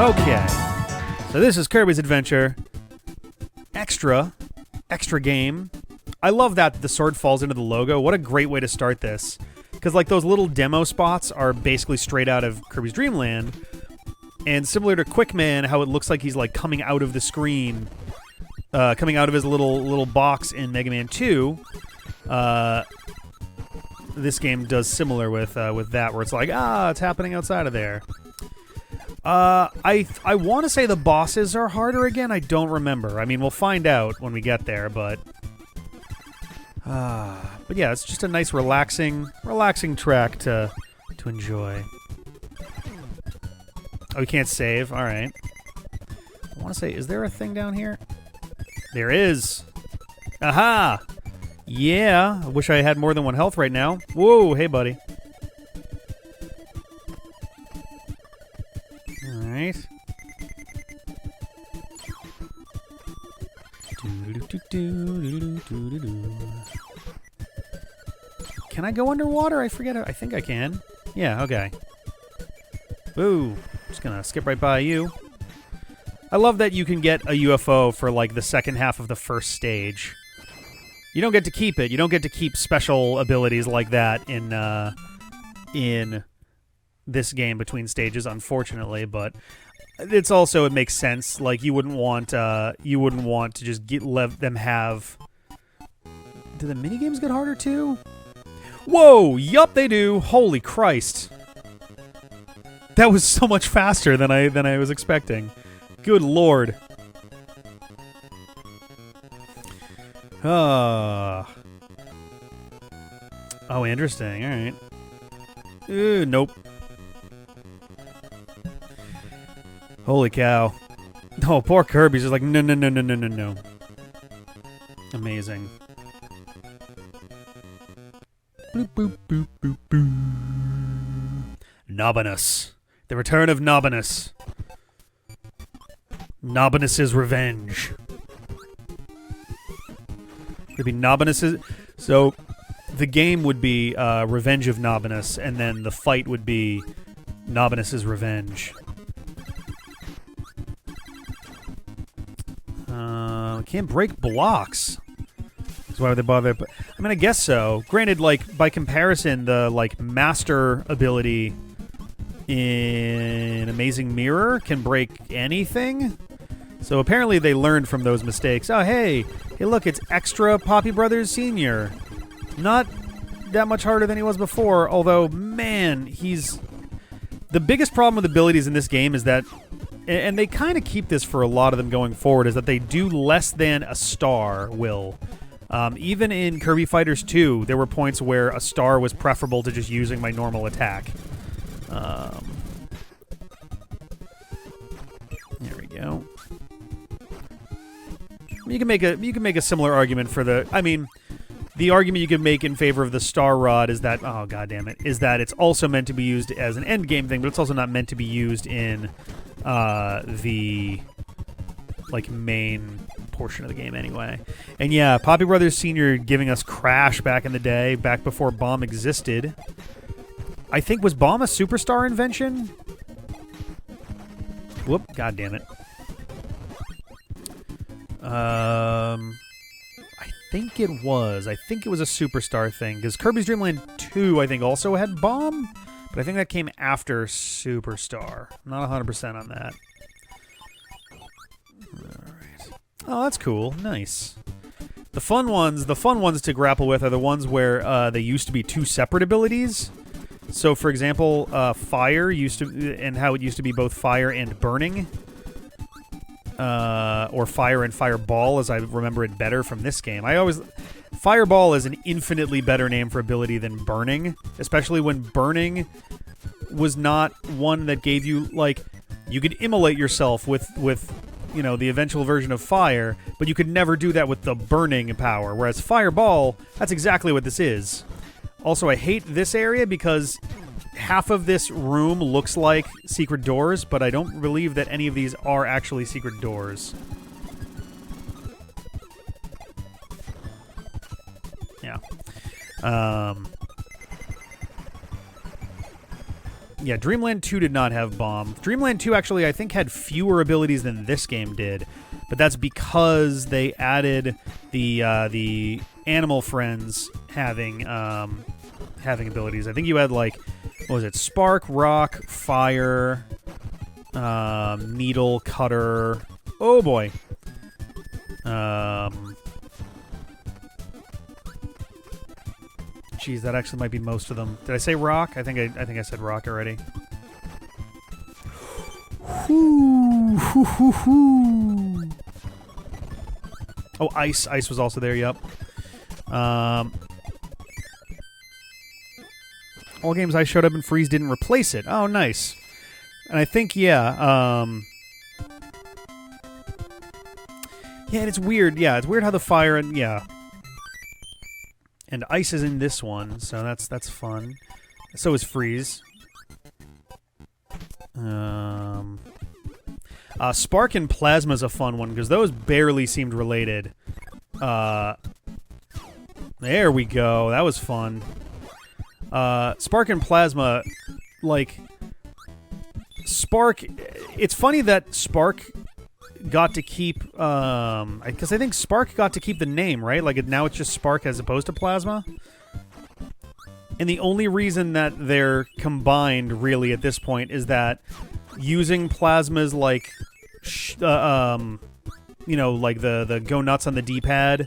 Okay. So this is Kirby's Adventure. Extra game. I love that the sword falls into the logo. What a great way to start this. Because like those little demo spots are basically straight out of Kirby's Dream Land. And similar to Quickman, how it looks like he's like coming out of the screen, coming out of his little box in Mega Man 2. This game does similar with that, where it's like, it's happening outside of there. I want to say the bosses are harder again. I don't remember. I mean, we'll find out when we get there, but yeah, it's just a nice relaxing track to enjoy. Oh, we can't save. All right. I want to say, is there a thing down here? There is. Aha! Yeah. I wish I had more than one health right now. Whoa, hey, buddy. All right. Can I go underwater? I forget. I think I can. Yeah, okay. Ooh. Just gonna skip right by you. I love that you can get a UFO for like the second half of the first stage. You don't get to keep it. You don't get to keep special abilities like that in this game between stages, unfortunately. But it's also, it makes sense. Like you wouldn't want to just let them have. Do the minigames get harder too? Whoa! Yup, they do. Holy Christ! That was so much faster than I was expecting. Good lord. Oh, interesting. All right. Nope. Holy cow. Oh, poor Kirby's just like, no. Amazing. Boop, boop, boop, boop, boop. Nobinus. The return of Nobinus. Nobinus's revenge. It'd be Nobinus's. So, the game would be Revenge of Nobinus, and then the fight would be Nobinus's revenge. Can't break blocks. That's why would they bother? But I mean, I guess so. Granted, like by comparison, the like master ability in Amazing Mirror can break anything. So apparently they learned from those mistakes. Oh, hey, look, it's extra Poppy Brothers Sr. Not that much harder than he was before, although, man, he's... The biggest problem with abilities in this game is that, and they kind of keep this for a lot of them going forward, is that they do less than a star will. Even in Kirby Fighters 2, there were points where a star was preferable to just using my normal attack. There we go. You can make a similar argument for the. I mean, the argument you can make in favor of the Star Rod is that is that it's also meant to be used as an end game thing, but it's also not meant to be used in the like main portion of the game anyway. And yeah, Poppy Brothers Sr. giving us Crash back in the day, back before Bomb existed. I think, was Bomb a Superstar invention? Whoop! God damn it. I think it was. I think it was a Superstar thing, because Kirby's Dream Land 2, I think, also had Bomb, but I think that came after Superstar. I'm not 100% on that. Alright. Oh, that's cool. Nice. The fun ones to grapple with are the ones where they used to be two separate abilities. So, for example, fire used to, and how it used to be both fire and burning. Or fire and fireball, as I remember it better from this game. Fireball is an infinitely better name for ability than burning, especially when burning was not one that gave you, like, you could immolate yourself with you know, the eventual version of fire, but you could never do that with the burning power, whereas fireball, that's exactly what this is. Also, I hate this area because half of this room looks like secret doors, but I don't believe that any of these are actually secret doors. Yeah. Yeah, Dreamland 2 did not have bomb. Dreamland 2 actually, I think, had fewer abilities than this game did, but that's because they added the animal friends having abilities. I think you had, like, what was it? Spark, rock, fire, needle, cutter. Oh boy. Geez, that actually might be most of them. Did I say rock? I think I said rock already. Oh, ice. Ice was also there, yep. All games I showed up in freeze didn't replace it. Oh, nice. And I think, yeah, yeah, and it's weird. Yeah, it's weird how the fire and, yeah. And ice is in this one, so that's fun. So is freeze. Spark and plasma is a fun one because those barely seemed related. There we go. That was fun. Spark and plasma, like Spark. It's funny that Spark got to keep, because I think Spark got to keep the name, right? Like, now it's just Spark as opposed to Plasma. And the only reason that they're combined, really, at this point, is that using Plasma's, like, you know, like the go nuts on the D-pad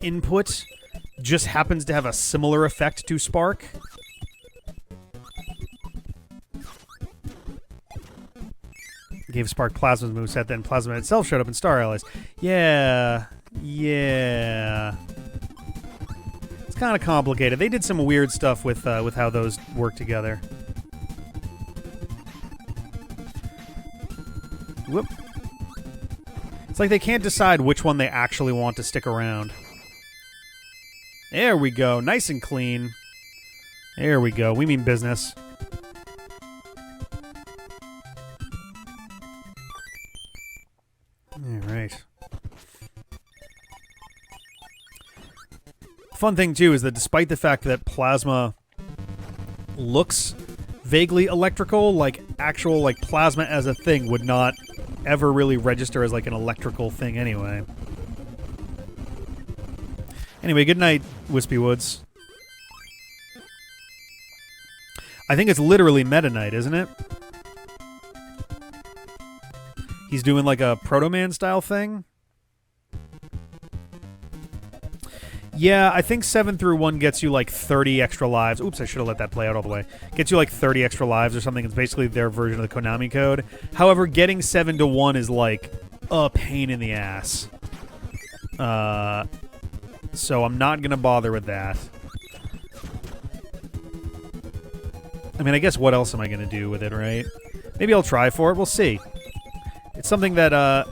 input just happens to have a similar effect to Spark. Gave Spark Plasma's moveset, then Plasma itself showed up in Star Allies. Yeah. Yeah. It's kind of complicated. They did some weird stuff with how those work together. Whoop. It's like they can't decide which one they actually want to stick around. There we go. Nice and clean. There we go. We mean business. Alright. Fun thing, too, is that despite the fact that Plasma looks vaguely electrical, like, actual, like, Plasma as a thing would not ever really register as, like, an electrical thing anyway. Anyway, good night, Whispy Woods. I think it's literally Meta Knight, isn't it? He's doing like a Proto Man style thing. Yeah, I think 7 through 1 gets you like 30 extra lives. Oops, I should have let that play out all the way. Gets you like 30 extra lives or something. It's basically their version of the Konami code. However, getting 7 to 1 is like a pain in the ass. So I'm not going to bother with that. I mean, I guess what else am I going to do with it, right? Maybe I'll try for it. We'll see. It's something that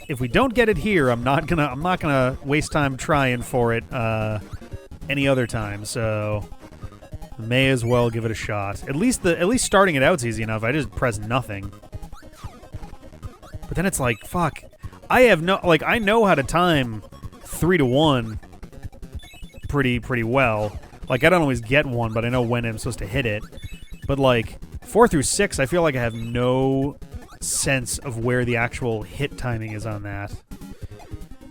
if we don't get it here, I'm not gonna waste time trying for it any other time. So may as well give it a shot. At least starting it out's easy enough. I just press nothing. But then it's like, fuck. I know how to time 3 to 1 pretty well. Like, I don't always get one, but I know when I'm supposed to hit it. But like 4 through 6, I feel like I have no sense of where the actual hit timing is on that.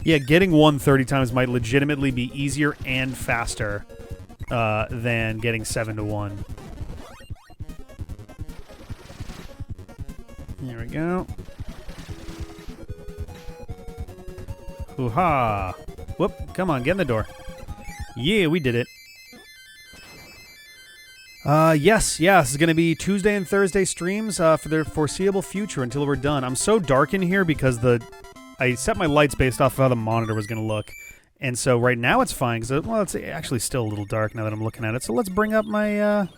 Yeah, getting 1 30 times might legitimately be easier and faster than getting 7 to 1. There we go. Hoo-ha! Whoop, come on, get in the door. Yeah, we did it. Yes, this is going to be Tuesday and Thursday streams for the foreseeable future until we're done. I'm so dark in here because I set my lights based off of how the monitor was going to look. And so right now it's fine, because, well, it's actually still a little dark now that I'm looking at it. So let's bring up my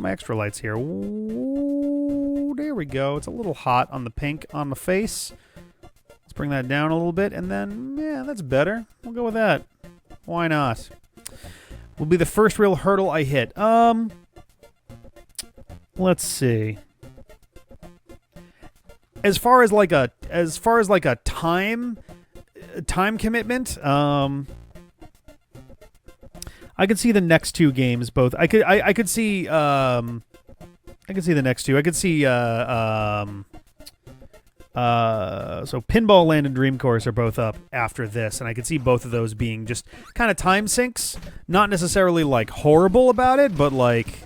extra lights here. Ooh, there we go. It's a little hot on the pink on the face. Let's bring that down a little bit, and then, yeah, that's better. We'll go with that. Why not? Will be the first real hurdle I hit. Let's see. As far as like a time commitment, I could see the next two games both. I could see I could see the next two. I could see so Pinball Land and Dream Course are both up after this, and I could see both of those being just kind of time sinks. Not necessarily like horrible about it, but like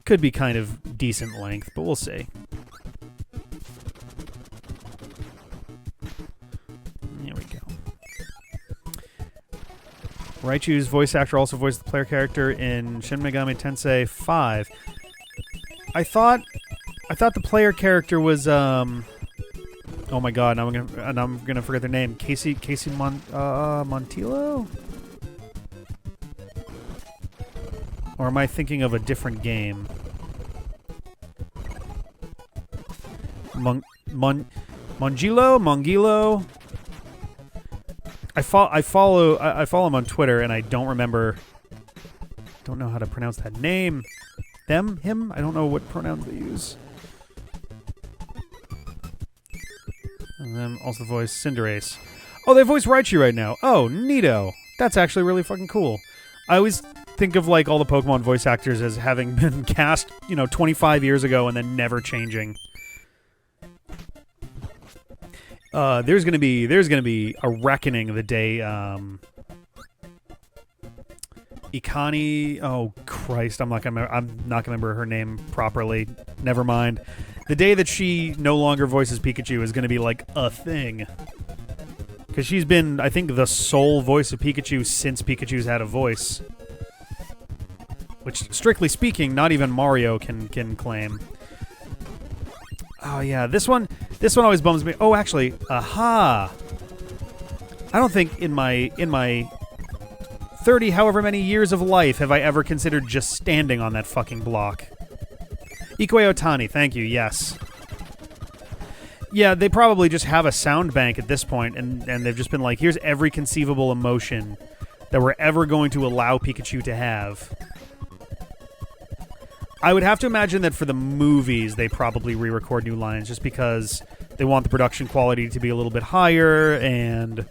could be kind of decent length, but we'll see. There we go. Raichu's voice actor also voiced the player character in Shin Megami Tensei 5. I thought the player character was oh my god, now I'm gonna forget their name. Casey Montillo? Or am I thinking of a different game? Mongilo? I follow him on Twitter, and I don't know how to pronounce that name. Him? I don't know what pronouns they use. And then also voice Cinderace. Oh, they voice Raichu right now. Oh, neato. That's actually really fucking cool. I always think of like all the Pokemon voice actors as having been cast, 25 years ago and then never changing. There's gonna be a reckoning the day Ikani. Oh Christ, I'm not gonna remember her name properly. Never mind. The day that she no longer voices Pikachu is gonna be like a thing. Because she's been, I think, the sole voice of Pikachu since Pikachu's had a voice. Which, strictly speaking, not even Mario can claim. Oh yeah, this one always bums me. Oh, actually, aha! I don't think in my 30 however many years of life have I ever considered just standing on that fucking block. Ikue Otani, thank you, yes. Yeah, they probably just have a sound bank at this point, and they've just been like, here's every conceivable emotion that we're ever going to allow Pikachu to have. I would have to imagine that for the movies, they probably re-record new lines just because they want the production quality to be a little bit higher, and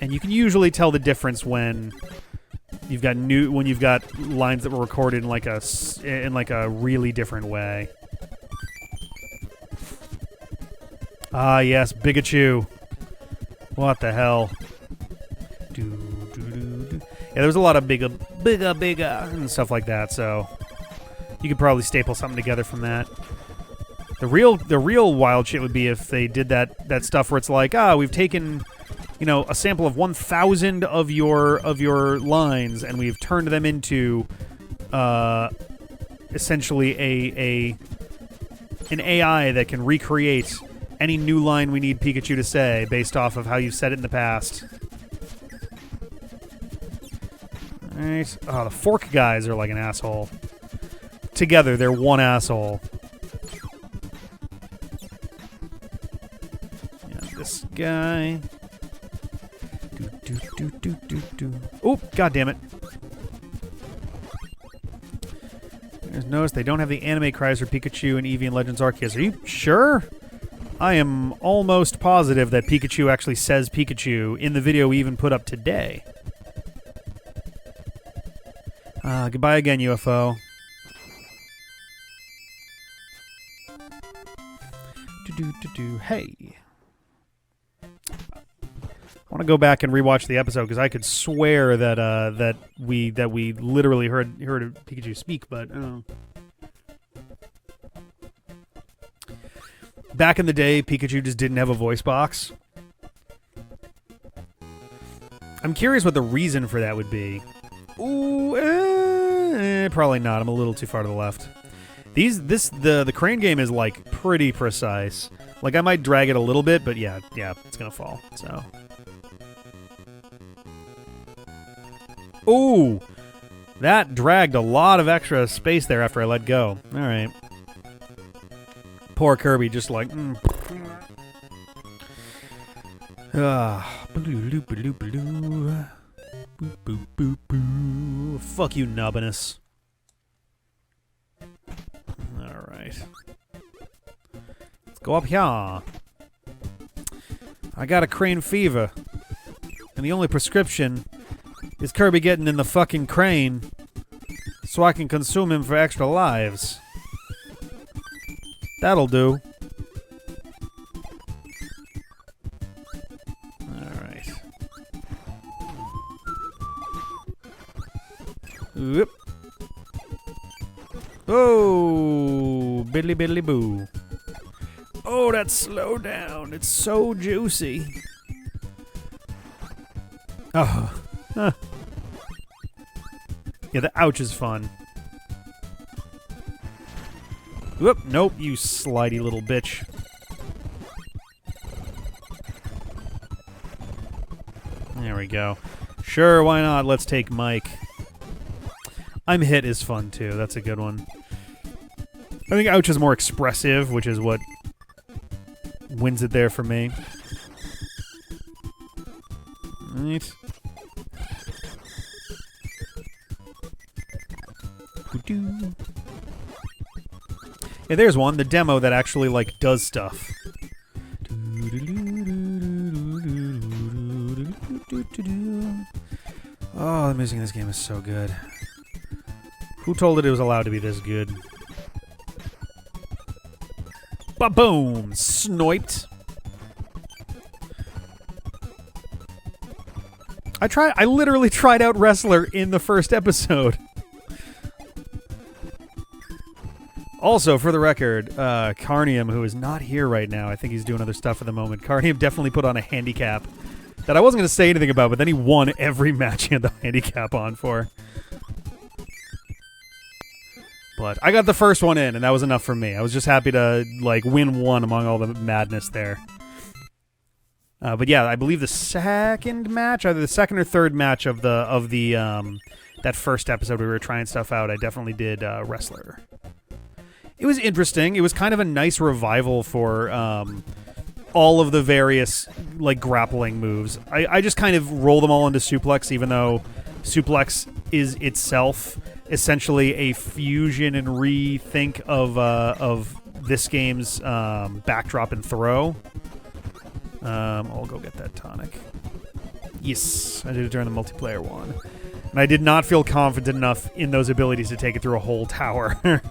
you can usually tell the difference when you've got lines that were recorded in like a really different way. Ah, yes, Pikachu. What the hell? Yeah, there was a lot of bigger, and stuff like that, so you could probably staple something together from that. The real wild shit would be if they did that stuff where it's like, we've taken, a sample of 1,000 of your lines, and we've turned them into essentially an AI that can recreate any new line we need Pikachu to say based off of how you've said it in the past. Alright. Oh, the fork guys are like an asshole. Together, they're one asshole. Yeah, this guy. Oh, god damn it. There's notice they don't have the anime cries for Pikachu and Eevee and Legends Arceus. Are you sure? I am almost positive that Pikachu actually says Pikachu in the video we even put up today. Goodbye again, UFO. Hey. I want to go back and rewatch the episode because I could swear that we literally heard Pikachu speak, but back in the day, Pikachu just didn't have a voice box. I'm curious what the reason for that would be. Ooh, probably not. I'm a little too far to the left. The crane game is like pretty precise. Like I might drag it a little bit, but yeah, it's gonna fall. So. Ooh, that dragged a lot of extra space there after I let go. All right. Poor Kirby, just like. Boop, boop, boop, boop. Fuck you, nubbiness. Alright. Let's go up here. I got a crane fever. And the only prescription Is Kirby getting in the fucking crane so I can consume him for extra lives? That'll do. Alright. Whoop. Oh, biddly biddly boo. Oh, that slow down. It's so juicy. Oh. Huh. Yeah, the ouch is fun. Whoop, nope, you slidey little bitch. There we go. Sure, why not? Let's take Mike. I'm hit is fun too. That's a good one. I think ouch is more expressive, which is what wins it there for me. Right. Yeah, there's one, the demo that actually, like, does stuff. Oh, the music in this game is so good. Who told it was allowed to be this good? Ba-boom! Sniped. I literally tried out Wrestler in the first episode. Also, for the record, Carnium, who is not here right now, I think he's doing other stuff at the moment. Carnium definitely put on a handicap that I wasn't going to say anything about, but then he won every match he had the handicap on for. But I got the first one in, and that was enough for me. I was just happy to, like, win one among all the madness there. But yeah, I believe the second match, either the second or third match of the that first episode we were trying stuff out, I definitely did Wrestler. It was interesting. It was kind of a nice revival for all of the various, like, grappling moves. I just kind of roll them all into Suplex, even though Suplex is itself essentially a fusion and rethink of this game's backdrop and throw. I'll go get that tonic. Yes, I did it during the multiplayer one. And I did not feel confident enough in those abilities to take it through a whole tower.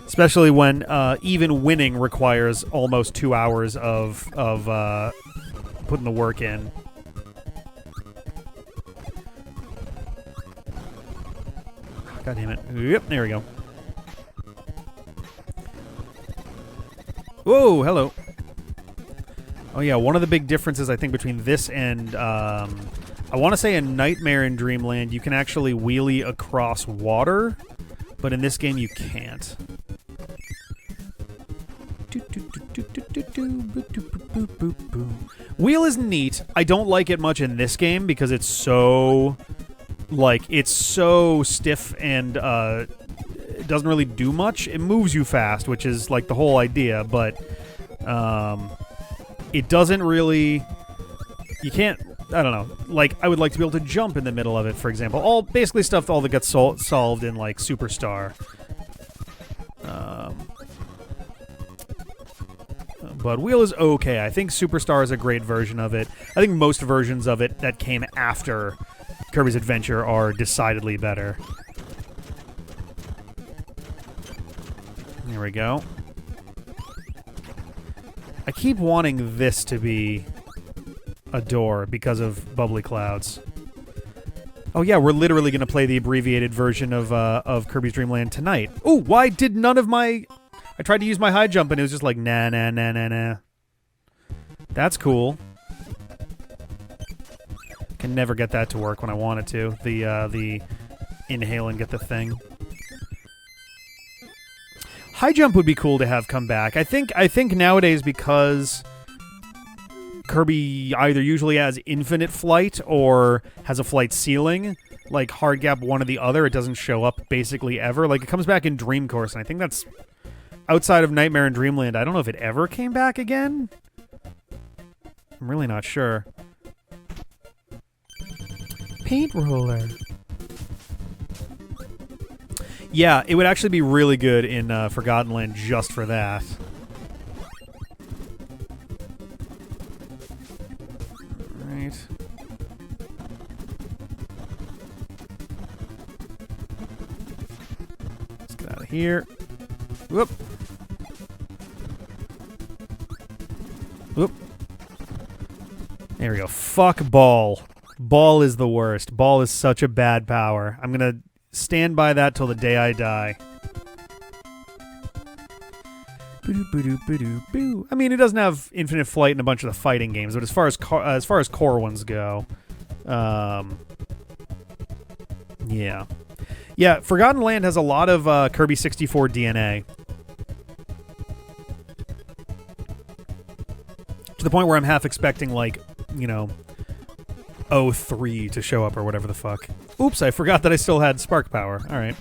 Especially when even winning requires almost 2 hours of putting the work in. God damn it. Yep, there we go. Whoa, hello. Oh yeah, one of the big differences I think between this and I want to say a Nightmare in Dreamland, you can actually wheelie across water, but in this game you can't. Wheel is neat. I don't like it much in this game because it's so, like, it's so stiff and it doesn't really do much. It moves you fast, which is like the whole idea, but it doesn't really. You can't. I don't know. Like, I would like to be able to jump in the middle of it, for example. All basically stuff all that gets solved in, like, Superstar. But Wheel is okay. I think Superstar is a great version of it. I think most versions of it that came after Kirby's Adventure are decidedly better. There we go. I keep wanting this to be a door because of bubbly clouds. Oh yeah, we're literally going to play the abbreviated version of Kirby's Dream Land tonight. Ooh, why did none of my... I tried to use my high jump and it was just like, nah, nah, nah, nah, nah. That's cool. Can never get that to work when I want it to. The inhale and get the thing. High jump would be cool to have come back. I think nowadays, because Kirby either usually has infinite flight or has a flight ceiling, like hard gap one or the other, it doesn't show up basically ever. Like, it comes back in Dream Course, and I think that's outside of Nightmare in Dreamland. I don't know if it ever came back again. I'm really not sure. Paint roller. Yeah, it would actually be really good in Forgotten Land just for that. Right. here. Whoop. Whoop. There we go. Fuck Ball. Ball is the worst. Ball is such a bad power. I'm going to stand by that till the day I die. I mean, it doesn't have infinite flight in a bunch of the fighting games, but as far as core ones go, yeah. Yeah, Forgotten Land has a lot of Kirby 64 DNA. To the point where I'm half expecting, like, you know, 03 to show up or whatever the fuck. Oops, I forgot that I still had Spark Power. All right.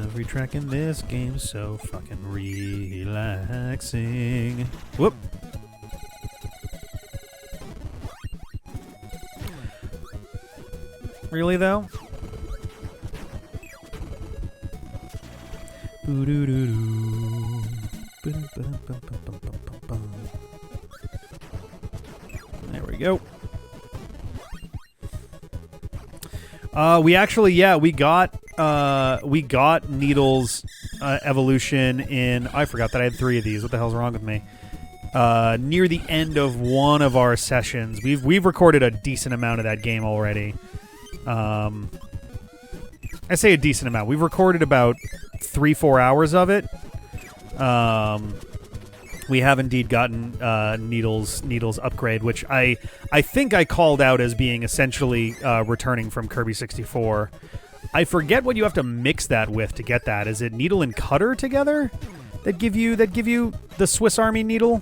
Every track in this game is so fucking relaxing. Whoop. Really, though? There we go. We actually, yeah, we got Needle's evolution in. I forgot that I had 3 of these. What the hell's wrong with me? Near the end of one of our sessions, we've recorded a decent amount of that game already. I say a decent amount. We've recorded about 3-4 hours of it. We have indeed gotten Needle's upgrade, which I think I called out as being essentially returning from Kirby 64. I forget what you have to mix that with to get that. Is it Needle and Cutter together that give you the Swiss Army Needle?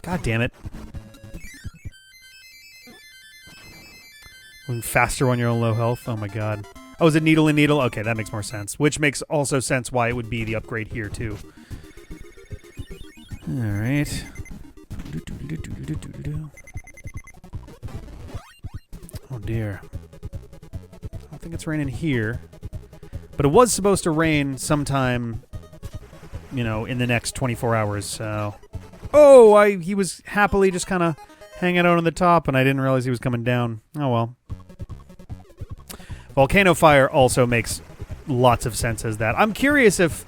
God damn it. Moving faster when you're on low health. Oh my god. Oh, is it Needle and Needle? Okay, that makes more sense. Which makes also sense why it would be the upgrade here, too. Alright. Oh, dear. I don't think it's raining here. But it was supposed to rain sometime, you know, in the next 24 hours, so... Oh, he was happily just kind of hanging out on the top, and I didn't realize he was coming down. Oh, well. Volcano Fire also makes lots of sense as that. I'm curious if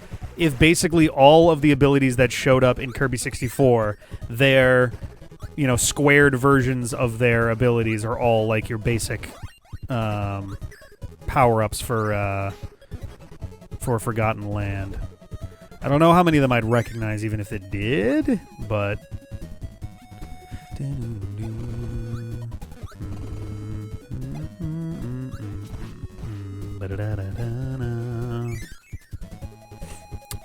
basically all of the abilities that showed up in Kirby 64, their, you know, squared versions of their abilities are all like your basic power-ups for Forgotten Land. I don't know how many of them I'd recognize even if it did, but...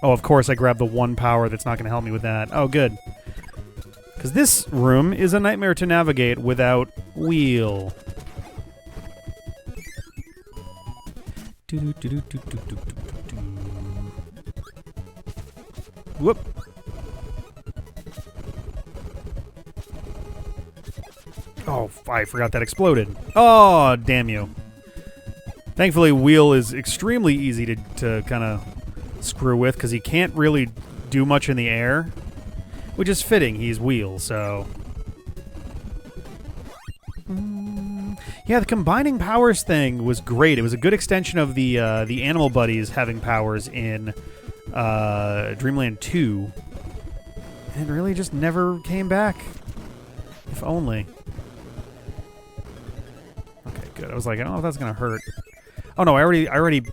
Oh, of course I grabbed the one power that's not going to help me with that. Oh, good. Because this room is a nightmare to navigate without wheel. Whoop. Oh, I forgot that exploded. Oh, damn you. Thankfully, wheel is extremely easy to kind of screw with because he can't really do much in the air, which is fitting. He's wheel, so... Yeah, the combining powers thing was great. It was a good extension of the animal buddies having powers in Dreamland 2. And it really just never came back. If only. Okay, good. I was like, I don't know if that's going to hurt. Oh, no, I already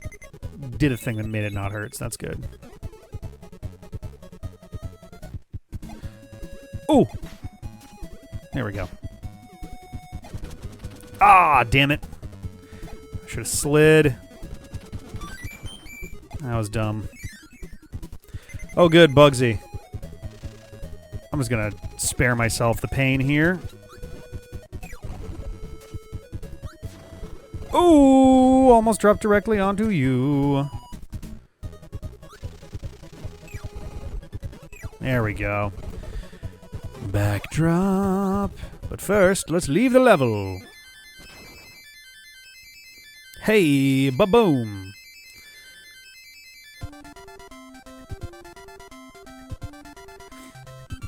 did a thing that made it not hurt, so that's good. Ooh! There we go. Ah, damn it. I should have slid. That was dumb. Oh, good, Bugsy. I'm just gonna spare myself the pain here. Ooh, almost dropped directly onto you. There we go. Backdrop. But first, let's leave the level. Hey, ba-boom.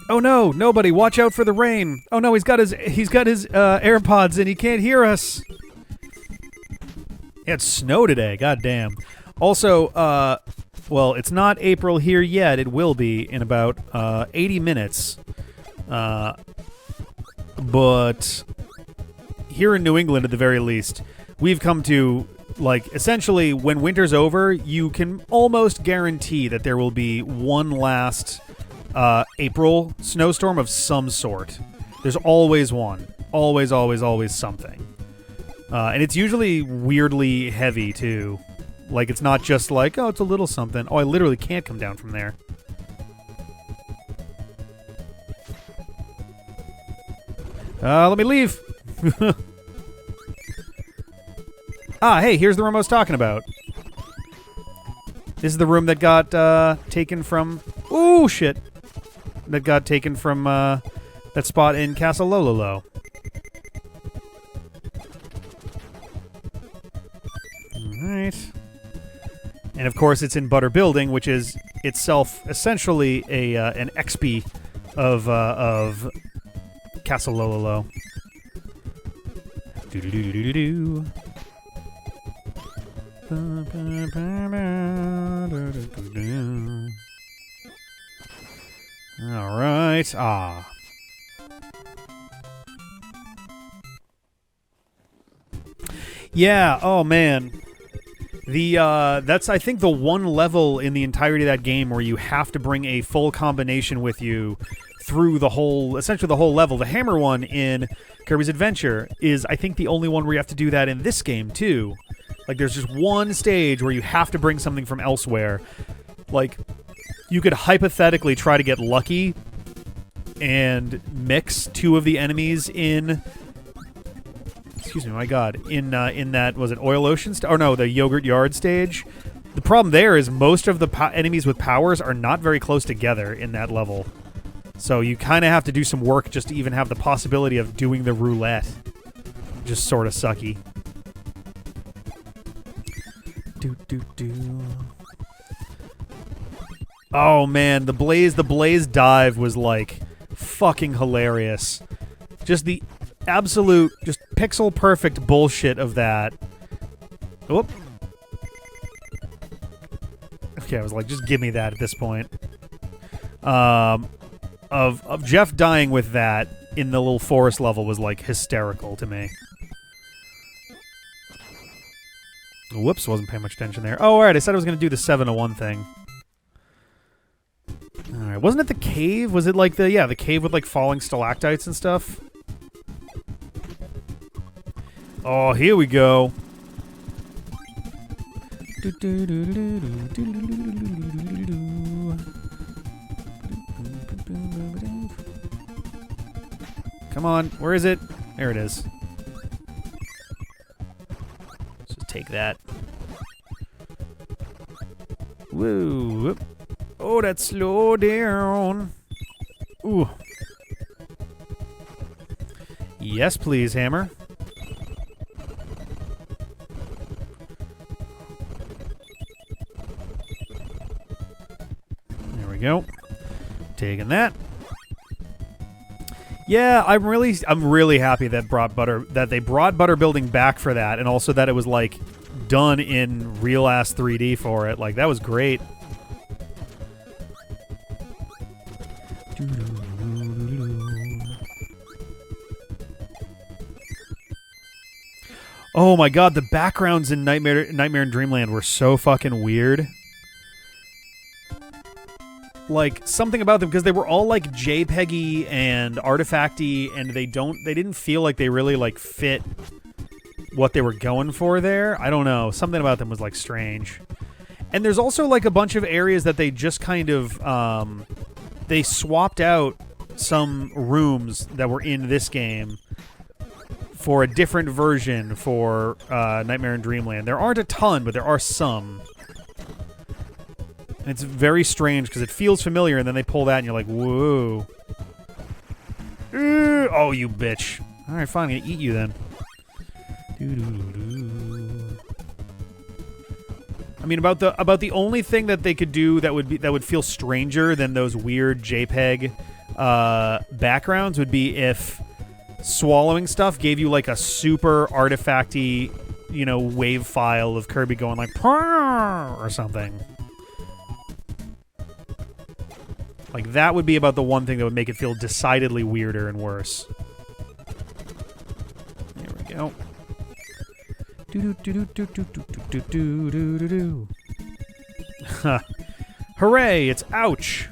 Oh no, nobody, watch out for the rain. Oh no, he's got his AirPods and he can't hear us. Yeah, it's snow today, god damn. Also, well, it's not April here yet. It will be in about 80 minutes. But here in New England, at the very least, we've come to, like, essentially, when winter's over, you can almost guarantee that there will be one last April snowstorm of some sort. There's always one. Always, always, always something. And it's usually weirdly heavy, too. Like, it's not just like, oh, it's a little something. Oh, I literally can't come down from there. Let me leave. Ah, hey, here's the room I was talking about. This is the room that got taken from... Ooh, shit. That got taken from that spot in Castle Lololo. Alright. And of course, it's in Butter Building, which is itself essentially an XP of Castle Lololo. Do-do-do-do-do-do. All right. Ah. Yeah. Oh man. That's, I think, the one level in the entirety of that game where you have to bring a full combination with you through the whole, essentially the whole level. The hammer one in Kirby's Adventure is, I think, the only one where you have to do that in this game, too. Like, there's just one stage where you have to bring something from elsewhere. Like, you could hypothetically try to get lucky and mix two of the enemies in... Excuse me, my god. In that, was it Oil Ocean? Or no, the Yogurt Yard stage. The problem there is most of the enemies with powers are not very close together in that level. So you kind of have to do some work just to even have the possibility of doing the roulette. Just sort of sucky. Oh man, the Blaze dive was like fucking hilarious. Just the absolute, just pixel perfect bullshit of that. Whoop. Okay, I was like, just give me that at this point. Of Jeff dying with that in the little forest level was like hysterical to me. Whoops, wasn't paying much attention there. Oh, alright, I said I was going to do the 701 thing. Alright, wasn't it the cave? Was it like the cave with like falling stalactites and stuff? Oh, here we go. Come on, where is it? There it is. Let's just take that. Woo! Whoop. Oh, that slow down. Ooh. Yes, please, hammer. There we go. Taking that. Yeah, I'm really happy that they brought Butter Building back for that, and also that it was like done in real ass 3D for it. Like, that was great. Oh my god, the backgrounds in Nightmare in Dreamland were so fucking weird. Like, something about them, because they were all like JPEG-y and artifacty, and they didn't feel like they really like fit what they were going for there. I don't know. Something about them was like strange. And there's also like a bunch of areas that they just kind of they swapped out some rooms that were in this game for a different version for Nightmare in Dreamland. There aren't a ton, but there are some. And it's very strange because it feels familiar, and then they pull that, and you're like, whoa. Oh, you bitch. All right, fine. I'm gonna eat you then. I mean, about the only thing that they could do that would feel stranger than those weird JPEG backgrounds would be if swallowing stuff gave you like a super artifacty, wave file of Kirby going like "Purr" or something. Like that would be about the one thing that would make it feel decidedly weirder and worse. There we go. Hooray! It's ouch.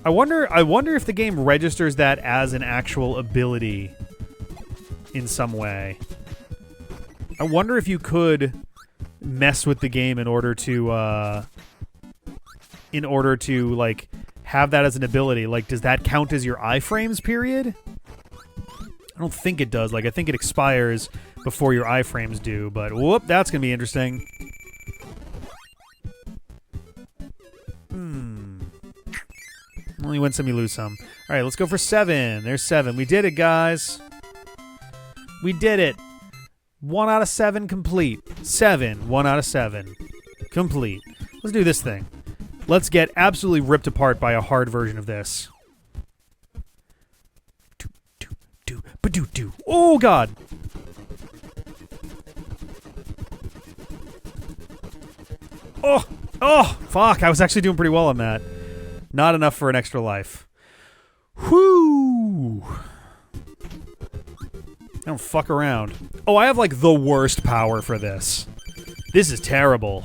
I wonder if the game registers that as an actual ability in some way. I wonder if you could mess with the game in order to like have that as an ability. Like, does that count as your iframes period? I don't think it does. Like, I think it expires before your iframes do. But whoop, that's gonna be interesting. Only win some, you lose some. All right, let's go for 7. There's 7. We did it, guys. We did it. 1 out of 7 complete. 7. 1 out of 7 complete. Let's do this thing. Let's get absolutely ripped apart by a hard version of this. Oh, God. Oh, fuck. I was actually doing pretty well on that. Not enough for an extra life. Whoo! I don't fuck around. Oh, I have, like, the worst power for this. This is terrible.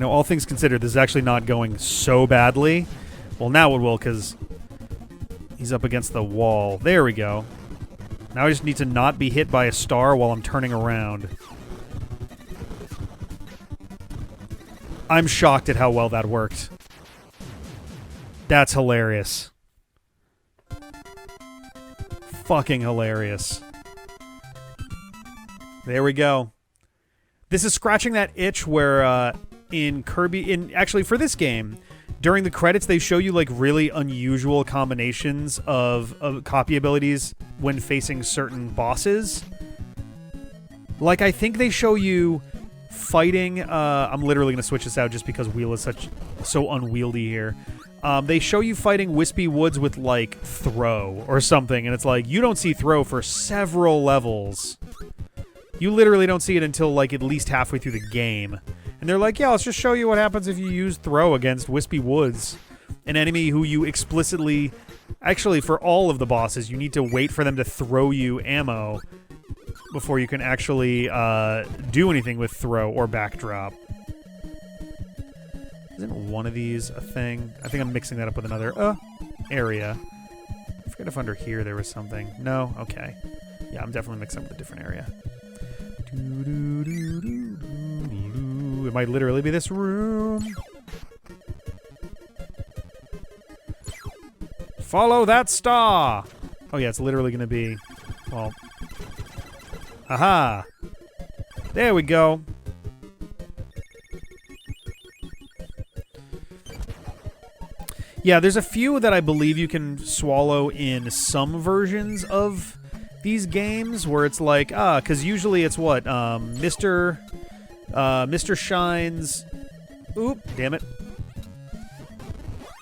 All things considered, this is actually not going so badly. Well, now it will, because he's up against the wall. There we go. Now I just need to not be hit by a star while I'm turning around. I'm shocked at how well that worked. That's hilarious. Fucking hilarious. There we go. This is scratching that itch where in Kirby... Actually, for this game, during the credits, they show you like really unusual combinations of copy abilities when facing certain bosses. Like, I think they show you fighting... I'm literally going to switch this out just because Wheel is so unwieldy here. They show you fighting Whispy Woods with, like, Throw or something, and it's like, you don't see Throw for several levels. You literally don't see it until, like, at least halfway through the game. And they're like, yeah, let's just show you what happens if you use Throw against Whispy Woods. An enemy who you explicitly... Actually, for all of the bosses, you need to wait for them to throw you ammo before you can actually do anything with Throw or Backdrop. Isn't one of these a thing? I think I'm mixing that up with another area. I forget if under here there was something. No? Okay. Yeah, I'm definitely mixing up with a different area. It might literally be this room. Follow that star! Oh yeah, it's literally going to be... Well... Aha! There we go. Yeah, there's a few that I believe you can swallow in some versions of these games where it's like, because usually it's what? Mr. Shine's... Oop, damn it.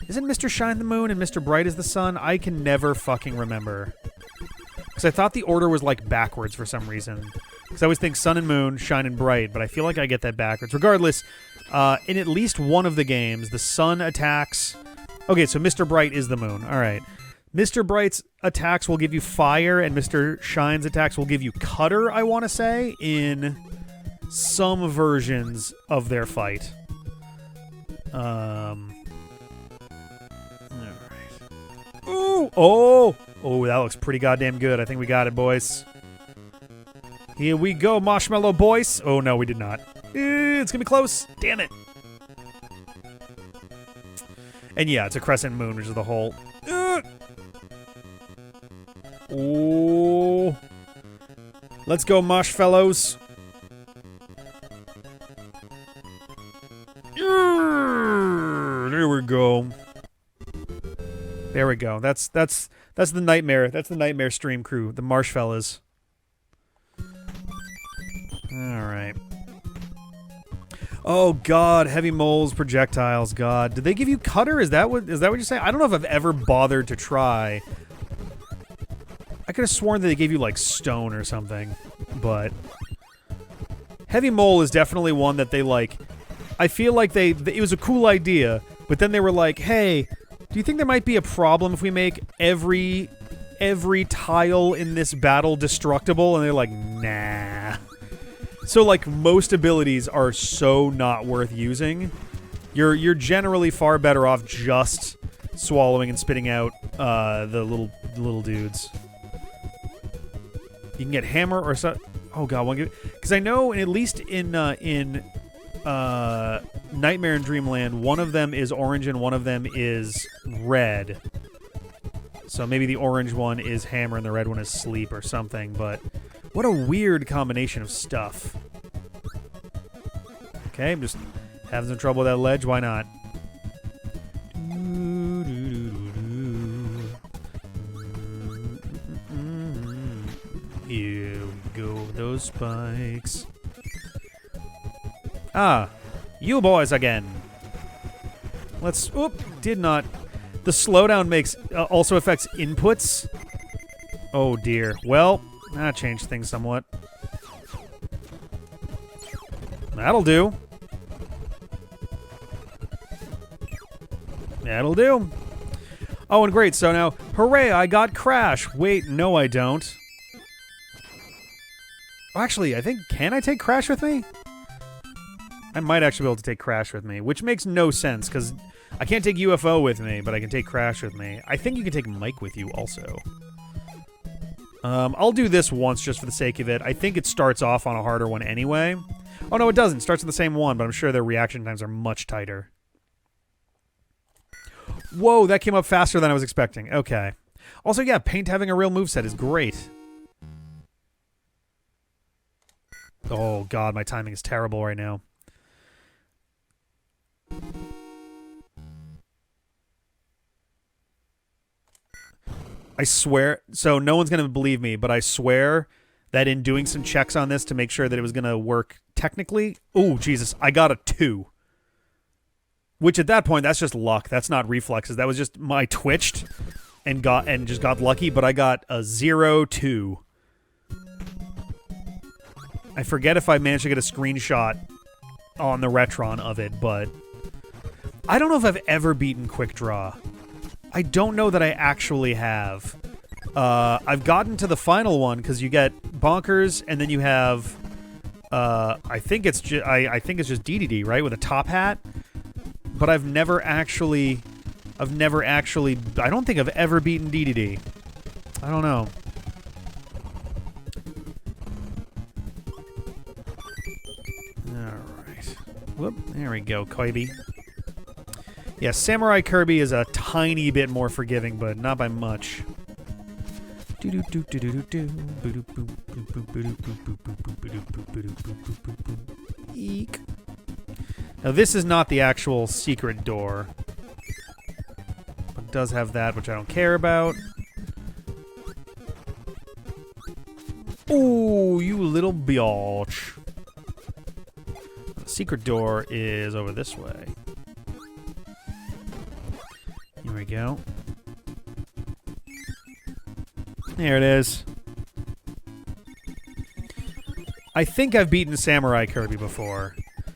Isn't Mr. Shine the moon and Mr. Bright is the sun? I can never fucking remember. Because I thought the order was, like, backwards for some reason. Because I always think sun and moon, shine and bright, but I feel like I get that backwards. Regardless, in at least one of the games, the sun attacks... Okay, so Mr. Bright is the moon. All right. Mr. Bright's attacks will give you fire, and Mr. Shine's attacks will give you cutter, I want to say, in some versions of their fight. All right. Ooh! Oh! Oh, that looks pretty goddamn good. I think we got it, boys. Here we go, Marshmallow boys. Oh, no, we did not. It's gonna be close. Damn it. And yeah, it's a crescent moon, which is the whole... Oh. Let's go, Marshfellas. There we go. There we go. That's the nightmare. That's the nightmare stream crew, the Marshfellas. All right. Oh God, heavy moles, projectiles. God, did they give you cutter? Is that what you're saying? I don't know if I've ever bothered to try. I could have sworn that they gave you like stone or something, but heavy mole is definitely one that they like. I feel like it was a cool idea, but then they were like, "Hey, do you think there might be a problem if we make every tile in this battle destructible?" And they're like, "Nah." So like most abilities are so not worth using. You're generally far better off just swallowing and spitting out the little dudes. You can get hammer or so. Oh God, because I know at least in Nightmare in Dreamland, one of them is orange and one of them is red. So maybe the orange one is hammer and the red one is sleep or something. But what a weird combination of stuff. Okay, I'm just having some trouble with that ledge. Why not? Here we go, those spikes. Ah, you boys again. Let's. Oop, did not. The slowdown makes also affects inputs. Oh dear. Well, that changed things somewhat. That'll do. That'll do. Oh, and great. So now, hooray! I got Crash. Wait, no, I don't. Oh, actually, I think can I take Crash with me? I might actually be able to take Crash with me, which makes no sense, because I can't take UFO with me, but I can take Crash with me. I think you can take Mike with you also. I'll do this once just for the sake of it. I think it starts off on a harder one anyway. Oh, no, it doesn't. It starts with the same one, but I'm sure their reaction times are much tighter. Whoa, that came up faster than I was expecting. Okay. Also, yeah, Paint having a real moveset is great. Oh, God, my timing is terrible right now. I swear, so no one's going to believe me, but I swear that in doing some checks on this to make sure that it was going to work technically, oh, Jesus, I got a 2. Which at that point, that's just luck. That's not reflexes. That was just my twitched and just got lucky, but I got a 0-2. I forget if I managed to get a screenshot on the Retron of it, but I don't know if I've ever beaten Quick Draw. I don't know that I actually have. I've gotten to the final one because you get Bonkers, and then you have I think it's just Dedede, right, with a top hat. But I've never actually. I don't think I've ever beaten Dedede. I don't know. Alright. Whoop. There we go, Kirby. Yeah, Samurai Kirby is a tiny bit more forgiving, but not by much. Eek. Now, this is not the actual secret door. But it does have that, which I don't care about. Ooh, you little biatch. The secret door is over this way. Here we go. There it is. I think I've beaten Samurai Kirby before.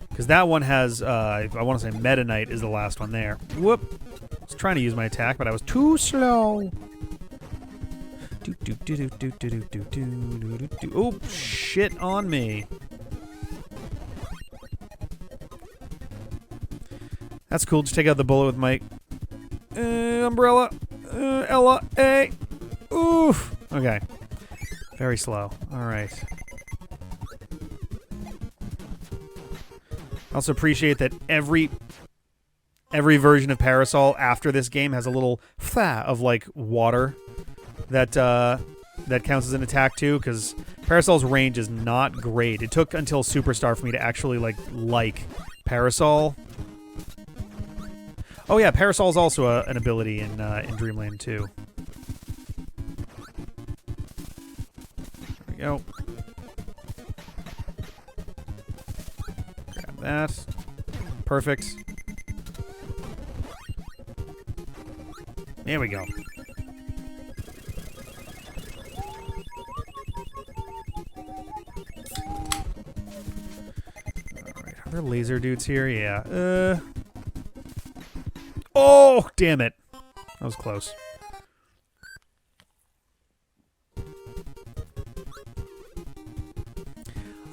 Because that one has, I want to say Meta Knight is the last one there. Whoop. I was trying to use my attack, but I was too slow. Oh, shit on me. That's cool. Just take out the bullet with my umbrella. Ella. A. Oof. Okay. Very slow. All right. I also appreciate that every version of Parasol after this game has a little fa of like water that counts as an attack too, because Parasol's range is not great. It took until Superstar for me to actually like Parasol. Oh yeah, Parasol is also an ability in Dreamland too. There we go. Grab that. Perfect. There we go. Alright, are there laser dudes here? Yeah. Oh, damn it. That was close.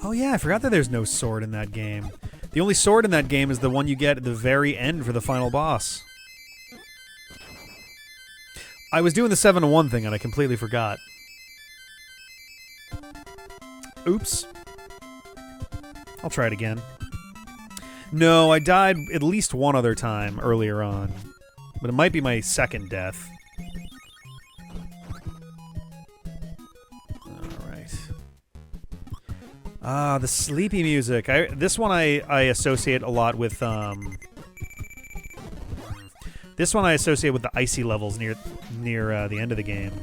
Oh yeah, I forgot that there's no sword in that game. The only sword in that game is the one you get at the very end for the final boss. I was doing the 7-1 thing and I completely forgot. Oops. I'll try it again. No, I died at least one other time earlier on. But it might be my second death. Alright. Ah, the sleepy music. This one I associate a lot with, This one I associate with the icy levels near the end of the game.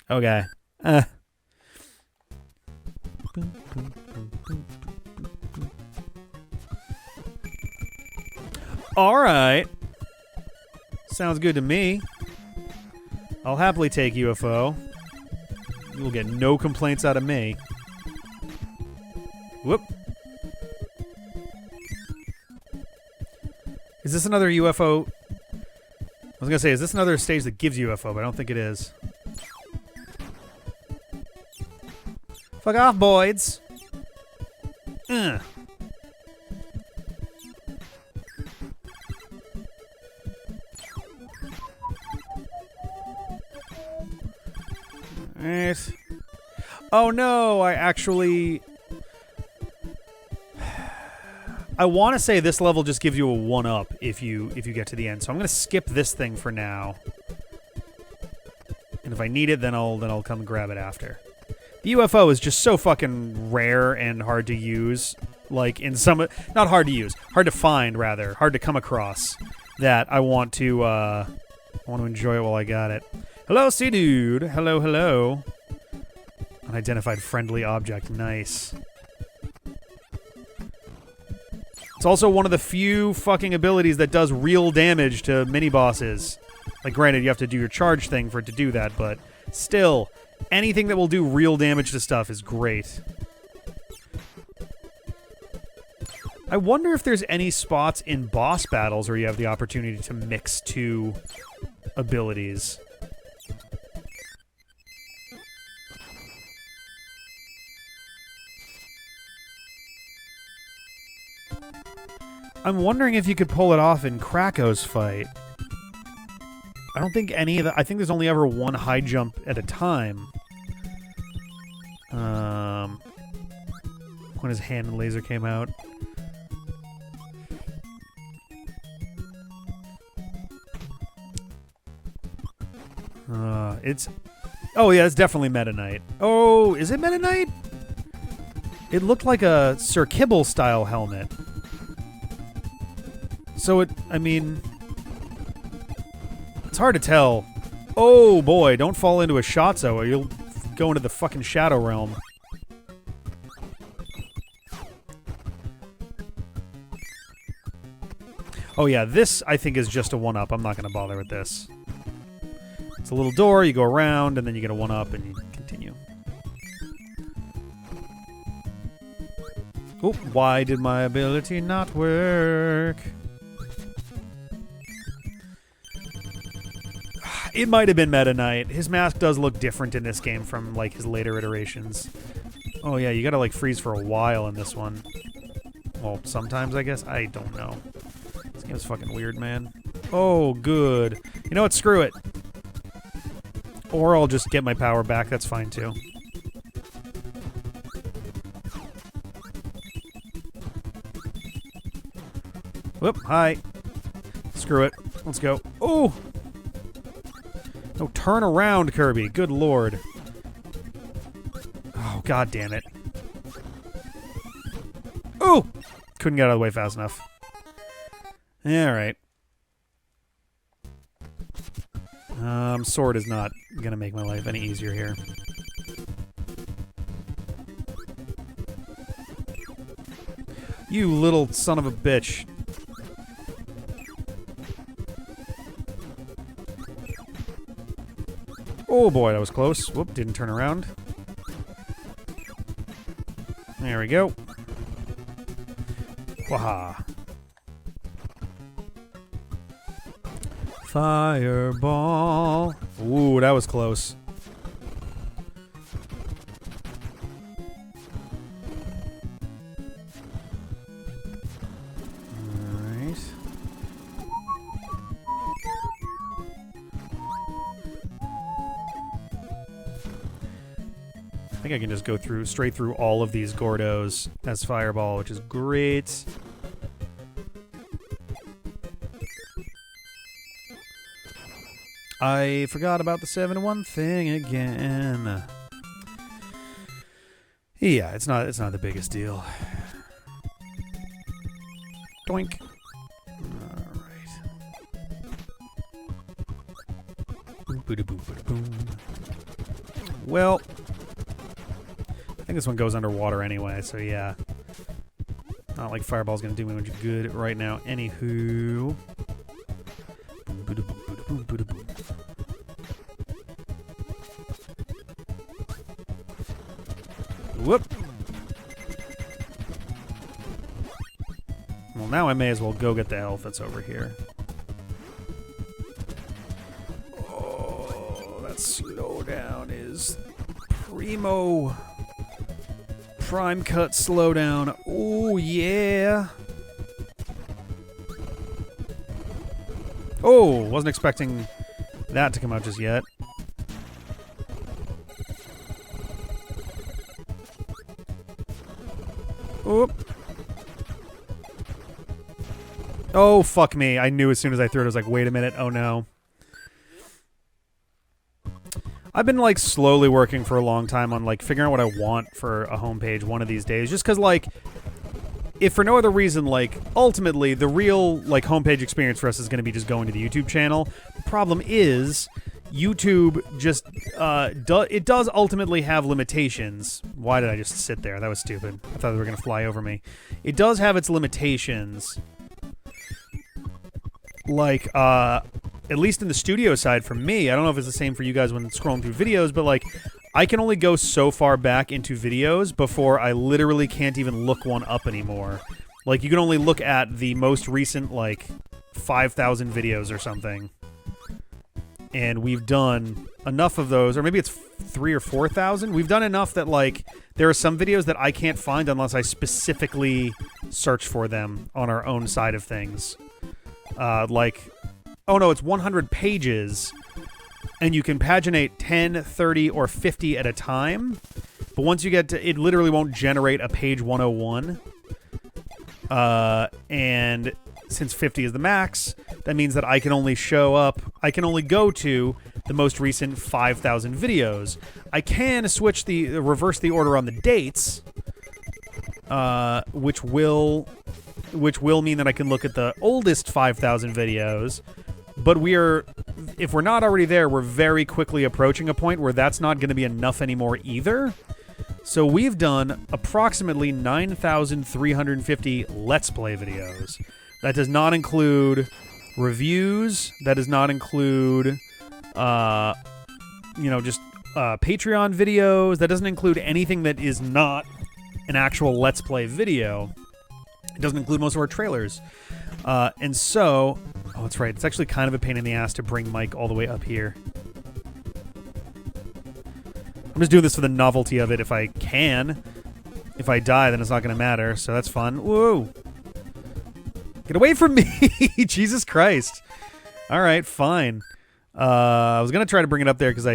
Okay. Alright. Sounds good to me. I'll happily take UFO. You will get no complaints out of me. Whoop. Is this another UFO? I was gonna say, is this another stage that gives UFO, but I don't think it is. Fuck off, boys. Ugh. Alright. Oh no, I actually... I want to say this level just gives you a 1-up if you get to the end. So I'm going to skip this thing for now. And if I need it, then I'll come and grab it after. The UFO is just so fucking rare and hard to use. Like, in some... Not hard to use. Hard to find, rather. Hard to come across. That I want to enjoy it while I got it. Hello, sea dude. Hello, hello. Unidentified friendly object. Nice. It's also one of the few fucking abilities that does real damage to mini-bosses. Like, granted, you have to do your charge thing for it to do that, but still... Anything that will do real damage to stuff is great. I wonder if there's any spots in boss battles where you have the opportunity to mix two abilities. I'm wondering if you could pull it off in Kracko's fight. I don't think any of the... I think there's only ever one high jump at a time. When his hand and laser came out. It's... Oh, yeah, it's definitely Meta Knight. Oh, is it Meta Knight? It looked like a Sir Kibble-style helmet. So it... I mean... It's hard to tell. Oh, boy, don't fall into a Shotzo or you'll go into the fucking Shadow Realm. Oh, yeah, this, I think, is just a 1-up. I'm not going to bother with this. It's a little door, you go around, and then you get a 1-up, and you continue. Oh, why did my ability not work? It might have been Meta Knight. His mask does look different in this game from, like, his later iterations. Oh, yeah, you gotta, like, freeze for a while in this one. Well, sometimes, I guess. I don't know. This game's fucking weird, man. Oh, good. You know what? Screw it. Or I'll just get my power back. That's fine, too. Whoop, hi. Screw it. Let's go. Oh! No, turn around, Kirby. Good lord. Oh, god damn it. Oh! Couldn't get out of the way fast enough. Alright. Sword is not gonna make my life any easier here. You little son of a bitch. Oh boy, that was close. Whoop, didn't turn around. There we go. Waha. Fireball. Ooh, that was close. Alright. I think I can just go straight through all of these Gordos as Fireball, which is great. I forgot about the 7-1 thing again. Yeah, it's not the biggest deal. Doink. Alright. Well, I think this one goes underwater anyway, so yeah. Not like Fireball's gonna do me much good right now. Anywho. Whoop. Well, now I may as well go get the health that's over here. Oh, that slowdown is primo. Prime cut slowdown. Oh, yeah. Oh, wasn't expecting that to come out just yet. Oop. Oh, fuck me. I knew as soon as I threw it, I was like, wait a minute. Oh, no. I've been, like, slowly working for a long time on, like, figuring out what I want for a homepage one of these days. Just because, like, if for no other reason, like, ultimately, the real, like, homepage experience for us is going to be just going to the YouTube channel. The problem is, YouTube just, it does ultimately have limitations. Why did I just sit there? That was stupid. I thought they were going to fly over me. It does have its limitations. Like, at least in the studio side for me, I don't know if it's the same for you guys when scrolling through videos, but, like, I can only go so far back into videos before I literally can't even look one up anymore. Like, you can only look at the most recent, like, 5,000 videos or something. And we've done enough of those, or maybe it's 3,000 or 4,000. We've done enough that, like, there are some videos that I can't find unless I specifically search for them on our own side of things. Like, oh no, it's 100 pages, and you can paginate 10, 30, or 50 at a time. But once you get to, it literally won't generate a page 101. And since 50 is the max, that means that I can only go to the most recent 5,000 videos. I can reverse the order on the dates, which will mean that I can look at the oldest 5,000 videos, but if we're not already there, we're very quickly approaching a point where that's not going to be enough anymore either. So we've done approximately 9,350 Let's Play videos. That does not include reviews. That does not include, just Patreon videos. That doesn't include anything that is not an actual Let's Play video. It doesn't include most of our trailers. And so, oh, that's right. It's actually kind of a pain in the ass to bring Mike all the way up here. I'm just doing this for the novelty of it if I can. If I die, then it's not going to matter, so that's fun. Whoa! Get away from me! Jesus Christ. Alright, fine. I was going to try to bring it up there because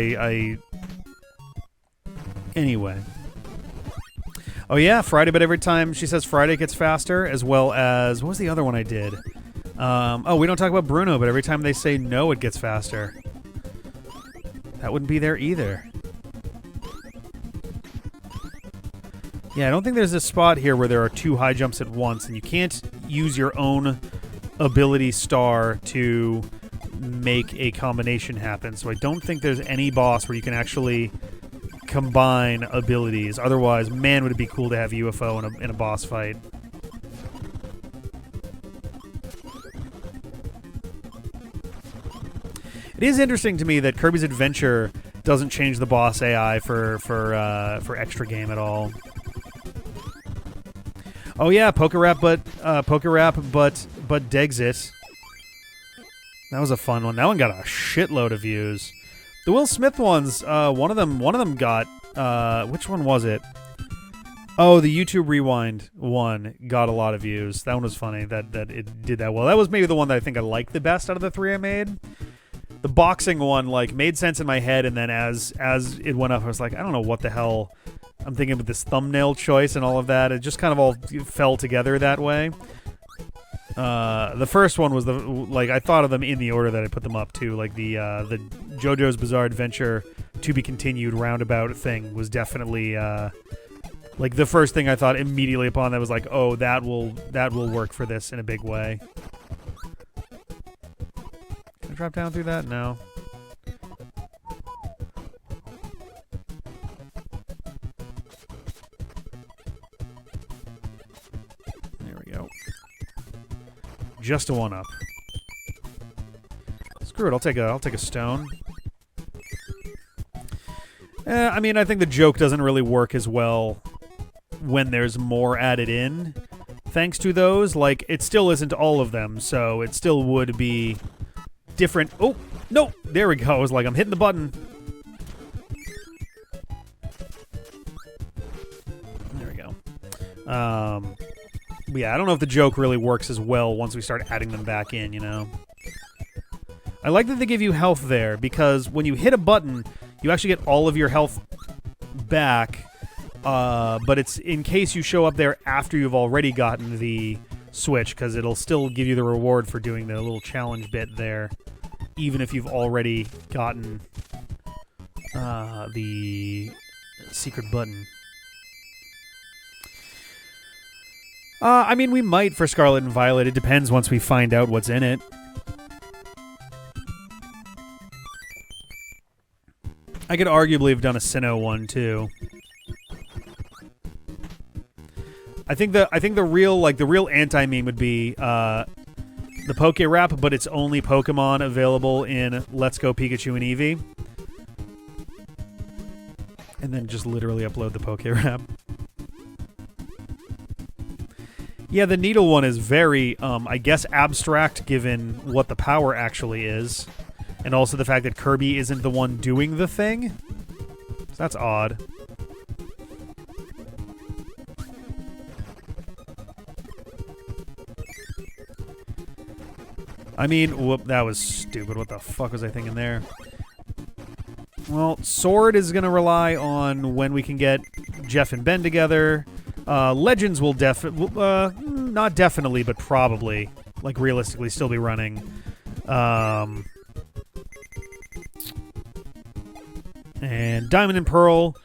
Anyway. Oh yeah, Friday, but every time she says Friday gets faster, as well as... What was the other one I did? Oh, we don't talk about Bruno, but every time they say no, it gets faster. That wouldn't be there either. Yeah, I don't think there's a spot here where there are 2 high jumps at once, and you can't use your own ability star to make a combination happen. So I don't think there's any boss where you can actually combine abilities. Otherwise, man, would it be cool to have UFO in a boss fight. It is interesting to me that Kirby's Adventure doesn't change the boss AI for extra game at all. Oh yeah, Poker Rap, but Dexit. That was a fun one. That one got a shitload of views. The Will Smith ones, one of them got which one was it? Oh, the YouTube Rewind one got a lot of views. That one was funny. That it did that well. That was maybe the one that I think I liked the best out of the three I made. The boxing one like made sense in my head, and then as it went up, I was like, I don't know what the hell I'm thinking with this thumbnail choice and all of that. It just kind of all fell together that way. The first one was I thought of them in the order that I put them up too. Like the JoJo's Bizarre Adventure to be continued roundabout thing was definitely like the first thing I thought immediately upon that was like, oh, that will work for this in a big way. Can I drop down through that? No. There we go. Just a one-up. Screw it, I'll take a stone. I mean, I think the joke doesn't really work as well when there's more added in. Thanks to those, like, it still isn't all of them, so it still would be different. Oh, no, there we go. I was like, I'm hitting the button. There we go. Yeah, I don't know if the joke really works as well once we start adding them back in, you know? I like that they give you health there, because when you hit a button, you actually get all of your health back, but it's in case you show up there after you've already gotten the switch, because it'll still give you the reward for doing the little challenge bit there, even if you've already gotten the secret button. I mean, we might for Scarlet and Violet. It depends once we find out what's in it. I could arguably have done a Sinnoh one too. I think the real anti-meme would be the Poke Rap, but it's only Pokemon available in Let's Go Pikachu and Eevee. And then just literally upload the Poke Rap. Yeah, the Needle one is very, I guess, abstract given what the power actually is. And also the fact that Kirby isn't the one doing the thing. So that's odd. I mean, whoop, that was stupid. What the fuck was I thinking there? Well, Sword is going to rely on when we can get Jeff and Ben together. Legends will not definitely, but probably, like, realistically still be running. And Diamond and Pearl,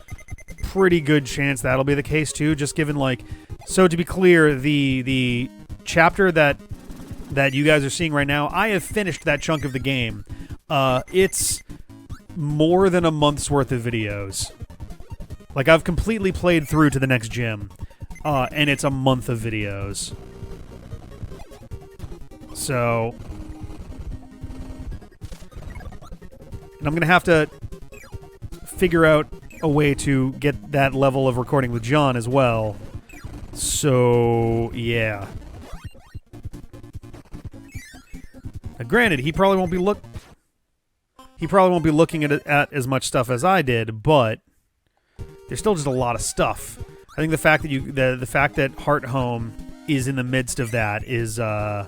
pretty good chance that'll be the case too, just given, like... So to be clear, the chapter that you guys are seeing right now, I have finished that chunk of the game. It's more than a month's worth of videos. Like, I've completely played through to the next gym, and it's a month of videos. So... And I'm gonna have to figure out a way to get that level of recording with John as well. So, yeah. Now, granted, he probably won't be looking at as much stuff as I did, but there's still just a lot of stuff. I think the fact that the fact that Heart Home is in the midst of that is kind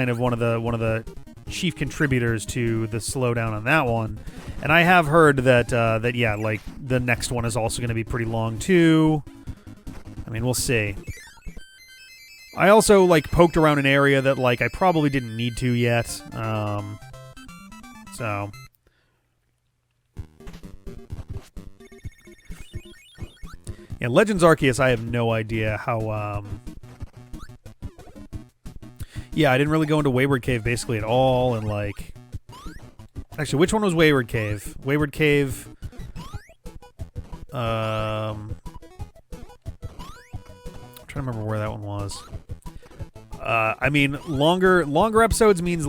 of one of the chief contributors to the slowdown on that one. And I have heard that yeah, like the next one is also going to be pretty long too. I mean, we'll see. I also like poked around an area that like I probably didn't need to yet. So yeah, Legends Arceus, I have no idea how Yeah, I didn't really go into Wayward Cave basically at all, and like... Actually, which one was Wayward Cave? Wayward Cave... I'm trying to remember where that one was. I mean, longer episodes means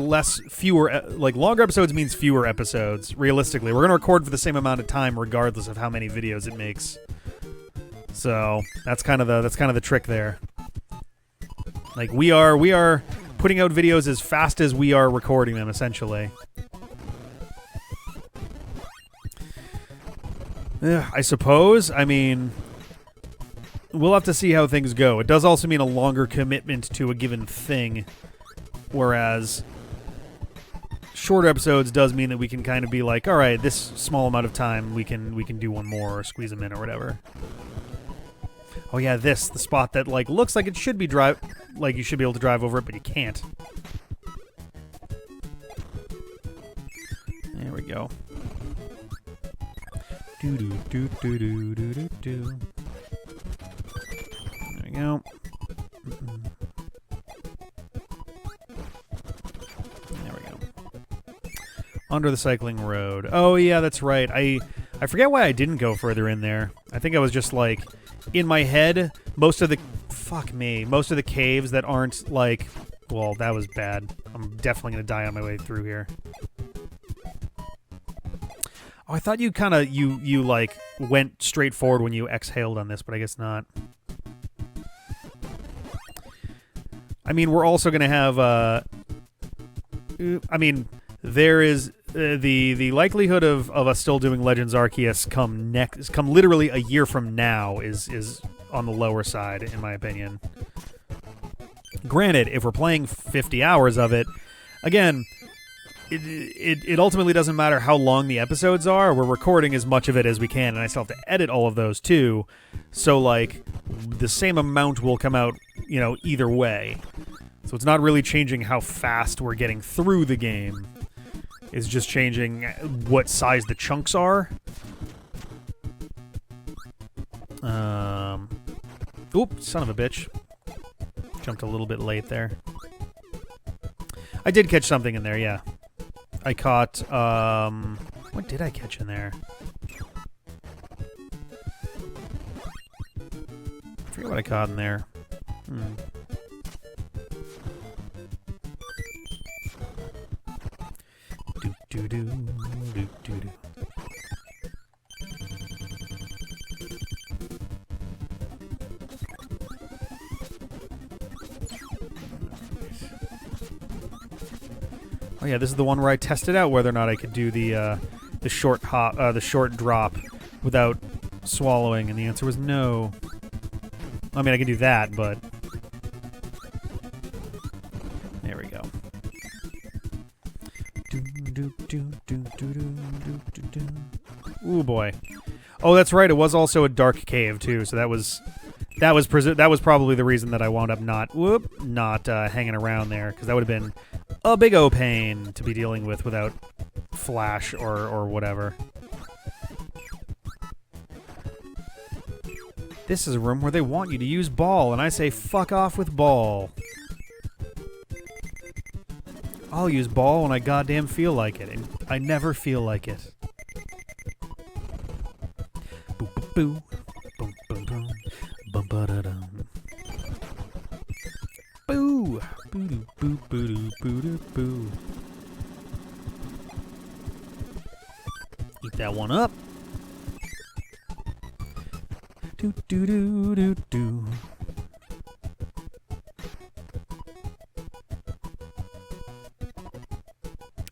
fewer. Like longer episodes means fewer episodes. Realistically, we're gonna record for the same amount of time, regardless of how many videos it makes. So that's kind of the trick there. Like we are putting out videos as fast as we are recording them, essentially. I suppose. I mean, we'll have to see how things go. It does also mean a longer commitment to a given thing, whereas shorter episodes does mean that we can kind of be like, all right, this small amount of time we can do one more or squeeze them in or whatever. Oh yeah, the spot that like looks like it should be you should be able to drive over it, but you can't. There we go. Do do do do do do do do. There we go. There we go. Under the cycling road. Oh yeah, that's right. I forget why I didn't go further in there. I think I was just like in my head. Most of the caves that aren't like. Well, that was bad. I'm definitely gonna die on my way through here. Oh, I thought you kind of you like went straight forward when you exhaled on this, but I guess not. I mean, we're also gonna have. I mean, there is the likelihood of us still doing Legends Arceus come literally a year from now is on the lower side, in my opinion. Granted, if we're playing 50 hours of it, again. It ultimately doesn't matter how long the episodes are. We're recording as much of it as we can, and I still have to edit all of those too. So, like, the same amount will come out, you know, either way. So it's not really changing how fast we're getting through the game. It's just changing what size the chunks are. Oop, son of a bitch. Jumped a little bit late there. I did catch something in there, yeah. I caught, what did I catch in there? I forget what I caught in there. Do-do-do. Oh yeah, this is the one where I tested out whether or not I could do the short drop without swallowing, and the answer was no. I mean, I can do that, but there we go. Ooh boy. Oh, that's right. It was also a dark cave too, so that was probably the reason that I wound up not hanging around there, because that would have been a big O pain to be dealing with without flash or whatever. This is a room where they want you to use ball, and I say fuck off with ball. I'll use ball when I goddamn feel like it, and I never feel like it. Boo boo boo. Boom boom boom. Bum ba da dum. Boo! Boo boo boo boo boo boo. Eat that one up. Do do do do do.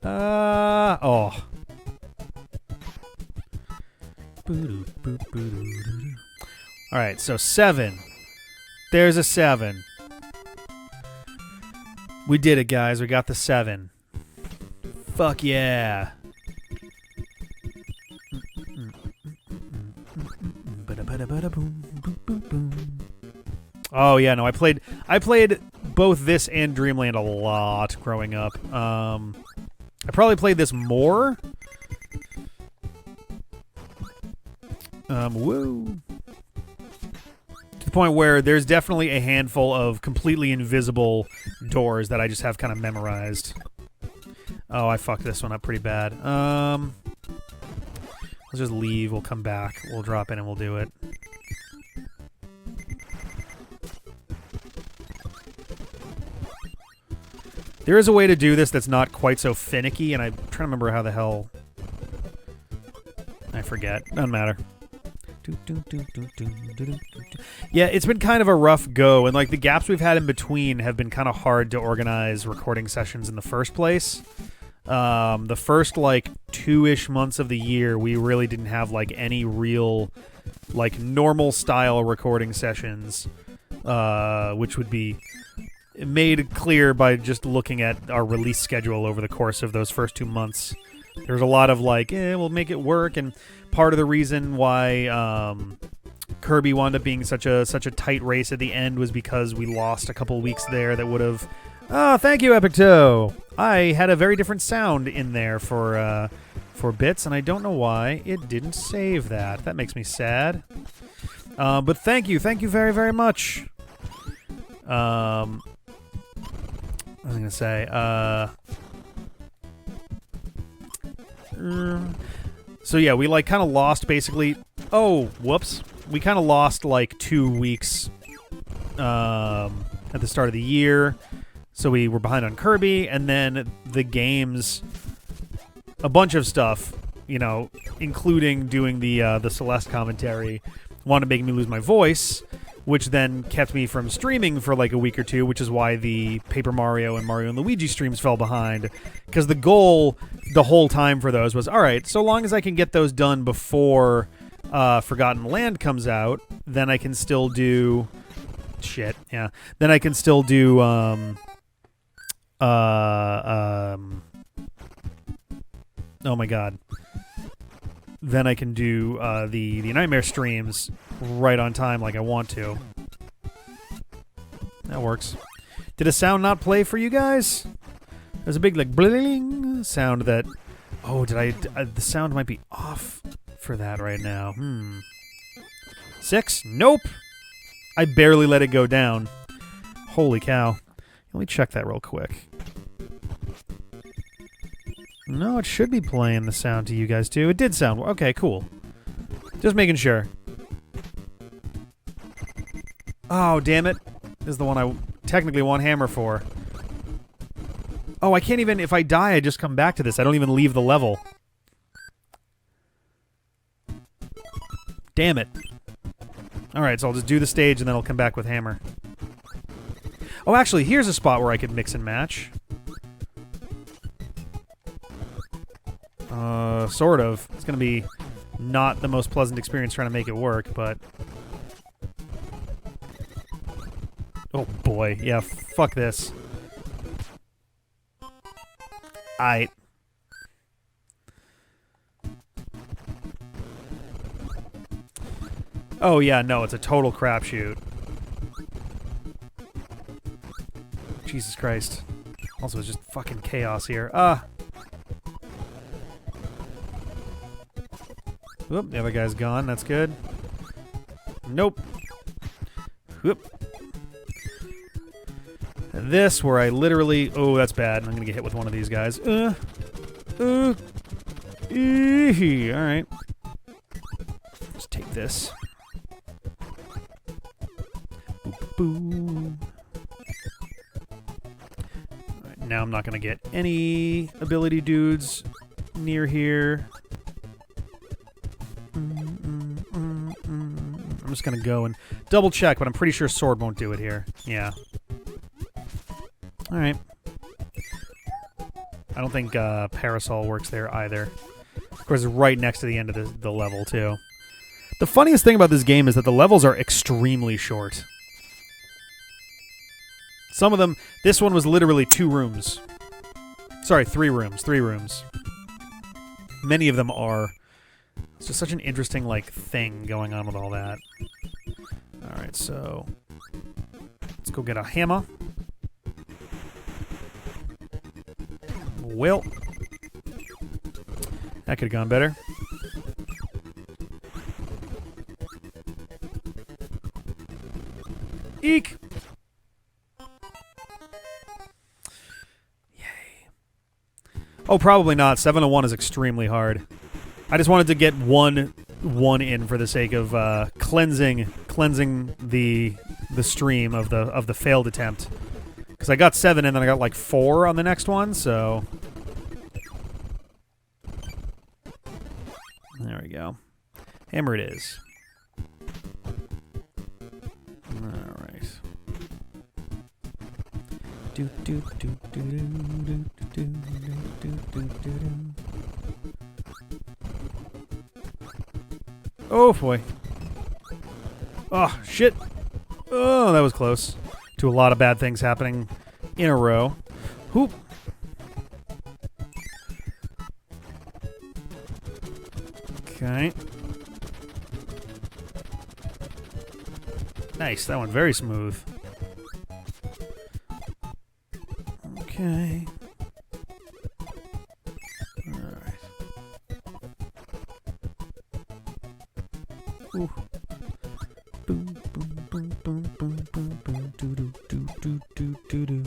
Oh. All right, so 7. There's a 7. We did it, guys. We got the 7. Fuck yeah. Oh yeah, no, I played both this and Dreamland a lot growing up. I probably played this more. Woo. To the the point where there's definitely a handful of completely invisible doors that I just have kind of memorized. Oh, I fucked this one up pretty bad. Let's just leave. We'll come back. We'll drop in and we'll do it. There is a way to do this that's not quite so finicky, and I'm trying to remember how the hell... I forget. Doesn't matter. Yeah, it's been kind of a rough go, and like the gaps we've had in between have been kind of hard to organize recording sessions in the first place. The first like 2-ish months of the year, we really didn't have like any real like normal style recording sessions, which would be made clear by just looking at our release schedule over the course of those first 2 months. There was a lot of like, we'll make it work, and part of the reason why Kirby wound up being such a tight race at the end was because we lost a couple weeks there that would have... Oh, thank you, Epicto! I had a very different sound in there for bits, and I don't know why it didn't save that. That makes me sad. But thank you very, very much. What was I going to say? So yeah, we like kind of lost basically... Oh, whoops. We kind of lost like 2 weeks at the start of the year. So we were behind on Kirby, and then the games... A bunch of stuff, you know, including doing the Celeste commentary, wanted to make me lose my voice, which then kept me from streaming for like a week or two, which is why the Paper Mario and Mario and Luigi streams fell behind. Because the goal the whole time for those was, all right, so long as I can get those done before Forgotten Land comes out, then I can still do... Shit, yeah. Then I can still do... Oh my god. Then I can do the Nightmare streams right on time like I want to. That works. Did a sound not play for you guys? There's a big like bling sound that... Oh, did I... the sound might be off for that right now. 6? Nope! I barely let it go down. Holy cow. Let me check that real quick. No, it should be playing the sound to you guys, too. It did sound... Okay, cool. Just making sure. Oh, damn it. This is the one I technically want hammer for. Oh, I can't even... If I die, I just come back to this. I don't even leave the level. Damn it. Alright, so I'll just do the stage, and then I'll come back with hammer. Oh, actually, here's a spot where I could mix and match. Sort of. It's going to be not the most pleasant experience trying to make it work, but... Oh, boy. Yeah, fuck this. Aight. Oh, yeah, no, it's a total crapshoot. Jesus Christ. Also, it's just fucking chaos here. Whoop, the other guy's gone. That's good. Nope. Whoop. And this, where I literally... Oh, that's bad. I'm gonna get hit with one of these guys. Alright. Just take this. Boop. Alright, now I'm not gonna get any ability dudes near here. I'm just gonna go and double check, but I'm pretty sure sword won't do it here. Yeah. Alright. I don't think Parasol works there either. Of course, it's right next to the end of the level, too. The funniest thing about this game is that the levels are extremely short. Some of them... This one was literally 2 rooms. Sorry, 3 rooms. 3 rooms. Many of them are... It's just such an interesting, like, thing going on with all that. Alright, so... Let's go get a hammer. Well... That could have gone better. Eek! Oh, probably not. 701 is extremely hard. I just wanted to get one in for the sake of cleansing the stream of the failed attempt. Because I got 7 and then I got like 4 on the next one, so there we go. Hammer it is. All right. Do do do do do do do do do do. Oh boy. Oh shit. Oh, that was close to a lot of bad things happening in a row. Hoop. Okay. Nice. That went very smooth. Okay. Alright. Ooh. Boom, boom, boom, boom, boom, boom, boom, doo doo doo doo doo doo doo.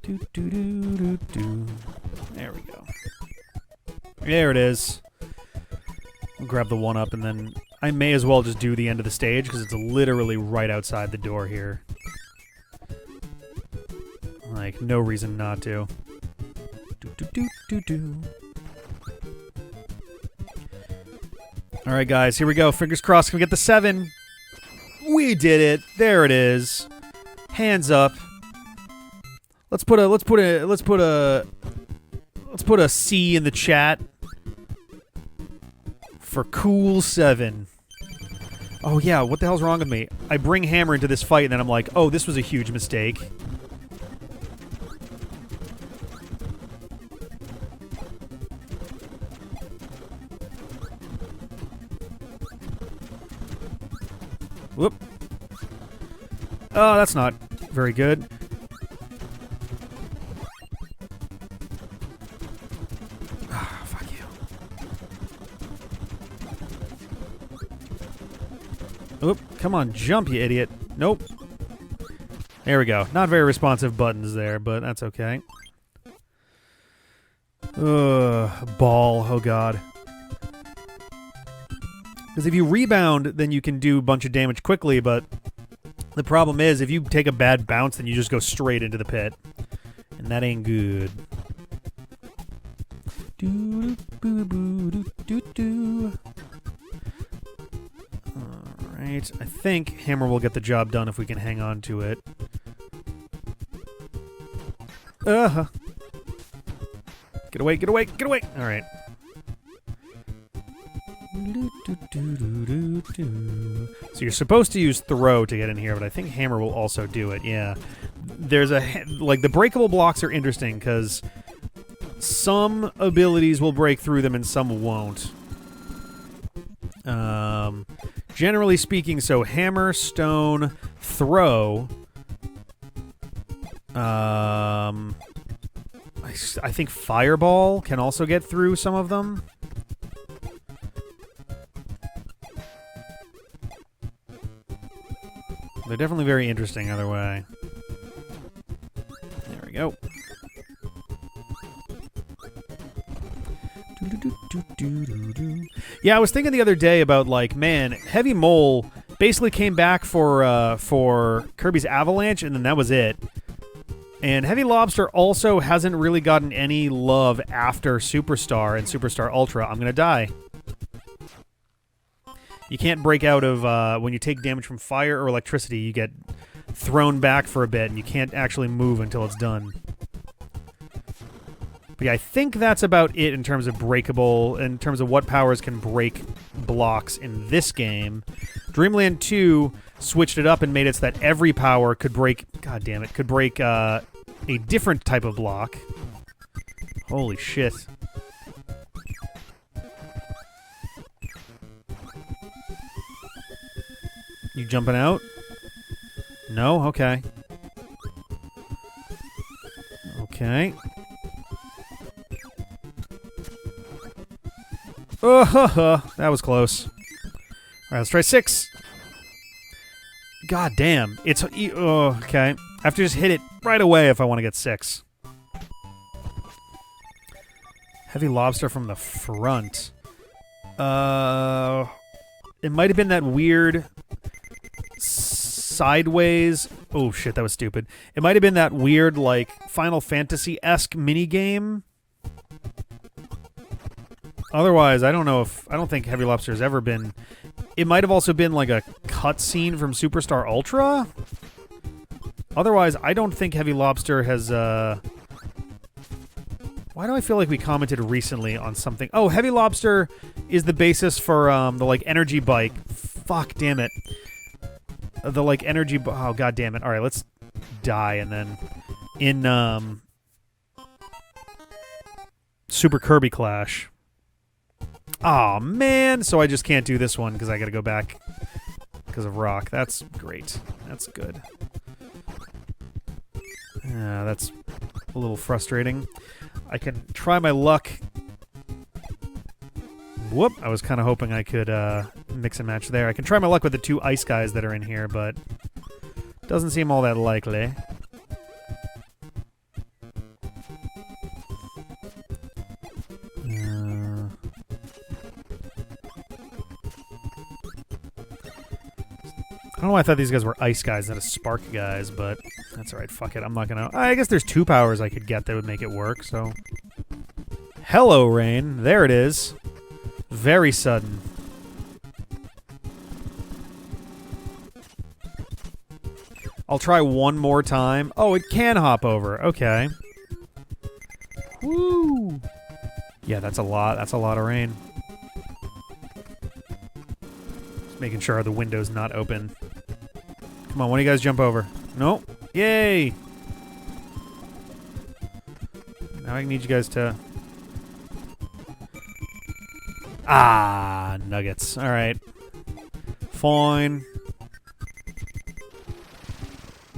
Doo doo doo doo doo. There we go. There it is. I'll grab the one up and then I may as well just do the end of the stage because it's literally right outside the door here. Like, no reason not to. Do do do do do. Alright guys, here we go. Fingers crossed can we get the 7. We did it. There it is. Hands up. Let's put a C in the chat for cool 7. Oh yeah, what the hell's wrong with me? I bring Hammer into this fight and then I'm like, oh, this was a huge mistake. Whoop. Oh, that's not very good. Ah, fuck you. Oop, come on, jump, you idiot. Nope. There we go. Not very responsive buttons there, but that's okay. Ugh, ball. Oh, God. Because if you rebound, then you can do a bunch of damage quickly, but the problem is, if you take a bad bounce, then you just go straight into the pit. And that ain't good. Alright, I think Hammer will get the job done if we can hang on to it. Uh-huh. Get away, get away, get away! Alright. So you're supposed to use throw to get in here, but I think Hammer will also do it, yeah. There's like, the breakable blocks are interesting, because some abilities will break through them and some won't. Generally speaking, so Hammer, Stone, Throw. I think Fireball can also get through some of them. They're definitely very interesting either way. There we go. Yeah, I was thinking the other day about, like, man, Heavy Mole basically came back for Kirby's Avalanche, and then that was it. And Heavy Lobster also hasn't really gotten any love after Superstar and Superstar Ultra. I'm gonna die. You can't break out of, when you take damage from fire or electricity, you get thrown back for a bit, and you can't actually move until it's done. But yeah, I think that's about it in terms of breakable, in terms of what powers can break blocks in this game. Dreamland 2 switched it up and made it so that every power could break, god damn it, could break a different type of block. Holy shit. You jumping out? No? Okay. Okay. Oh, that was close. All right, let's try 6. God damn. It's... Oh, okay. I have to just hit it right away if I want to get 6. Heavy lobster from the front. It might have been that weird sideways... Oh, shit, that was stupid. It might have been that weird, like, Final Fantasy-esque minigame. Otherwise, I don't know if... I don't think Heavy Lobster has ever been... It might have also been, like, a cutscene from Superstar Ultra. Otherwise, I don't think Heavy Lobster has, Why do I feel like we commented recently on something? Oh, Heavy Lobster is the basis for, the, like, energy bike. Fuck, damn it. The, like, energy... Oh, god damn it. Alright, let's die, and then... In, Super Kirby Clash... Aw, man! So I just can't do this one because I gotta go back because of rock. That's great. That's good. That's a little frustrating. I can try my luck. Whoop! I was kind of hoping I could mix and match there. I can try my luck with the 2 ice guys that are in here, but doesn't seem all that likely. I don't know why I thought these guys were ice guys, not a spark guys, but that's alright, fuck it. I'm not gonna... I guess there's 2 powers I could get that would make it work, so... Hello, rain. There it is. Very sudden. I'll try one more time. Oh, it can hop over. Okay. Woo! Yeah, that's a lot. That's a lot of rain. Just making sure the window's not open. Come on, one of you guys jump over. Nope. Yay! Now I need you guys to... Ah, nuggets. Alright. Fine.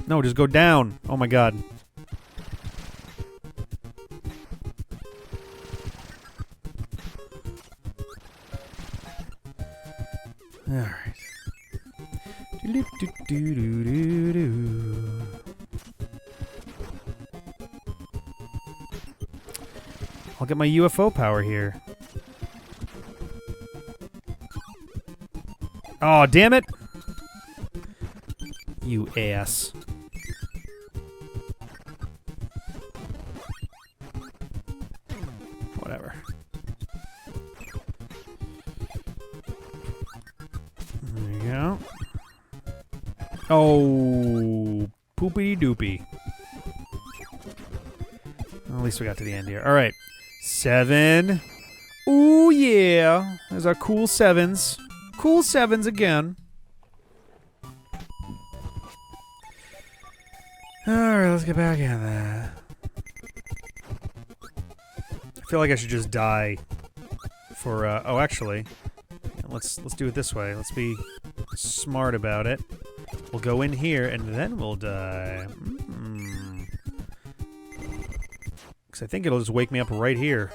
No, just go down. Oh my god. Alright. I'll get my UFO power here. Oh, damn it! You ass. Whatever. There you go. Oh, poopy doopy. Well, at least we got to the end here. All right, 7. Ooh yeah, there's our cool 7s. Cool 7s again. All right, let's get back in there. I feel like I should just die for. Oh, actually, let's do it this way. Let's be smart about it. We'll go in here and then we'll die. Because I think it'll just wake me up right here.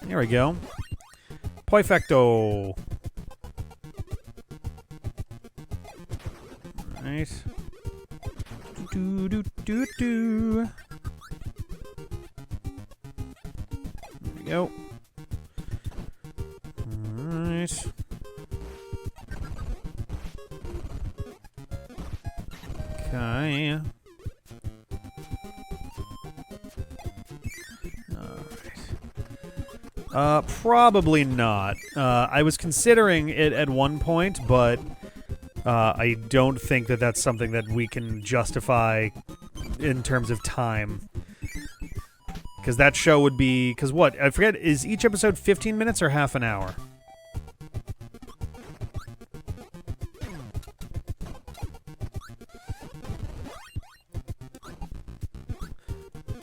There we go. Perfecto. Right. Do do do do. There we go. Alright. Okay. Probably not. I was considering it at one point, but I don't think that that's something that we can justify in terms of time. Because that show would be... Because what? I forget, is each episode 15 minutes or half an hour?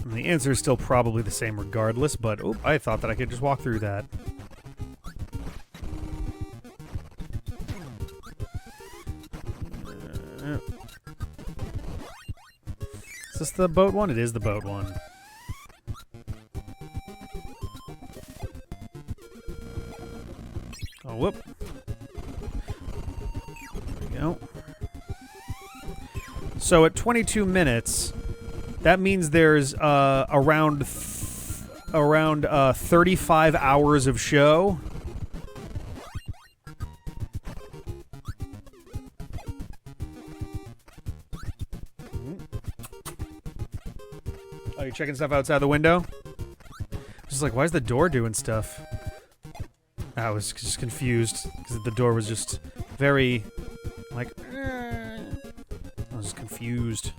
And the answer is still probably the same regardless, but oh, I thought that I could just walk through that. Is this the boat one? It is the boat one. Oh, whoop. There we go. So at 22 minutes, that means there's around 35 hours of show. Oh, you checking stuff outside the window? Just like, why is the door doing stuff? I was just confused because the door was just very, like, I was just confused.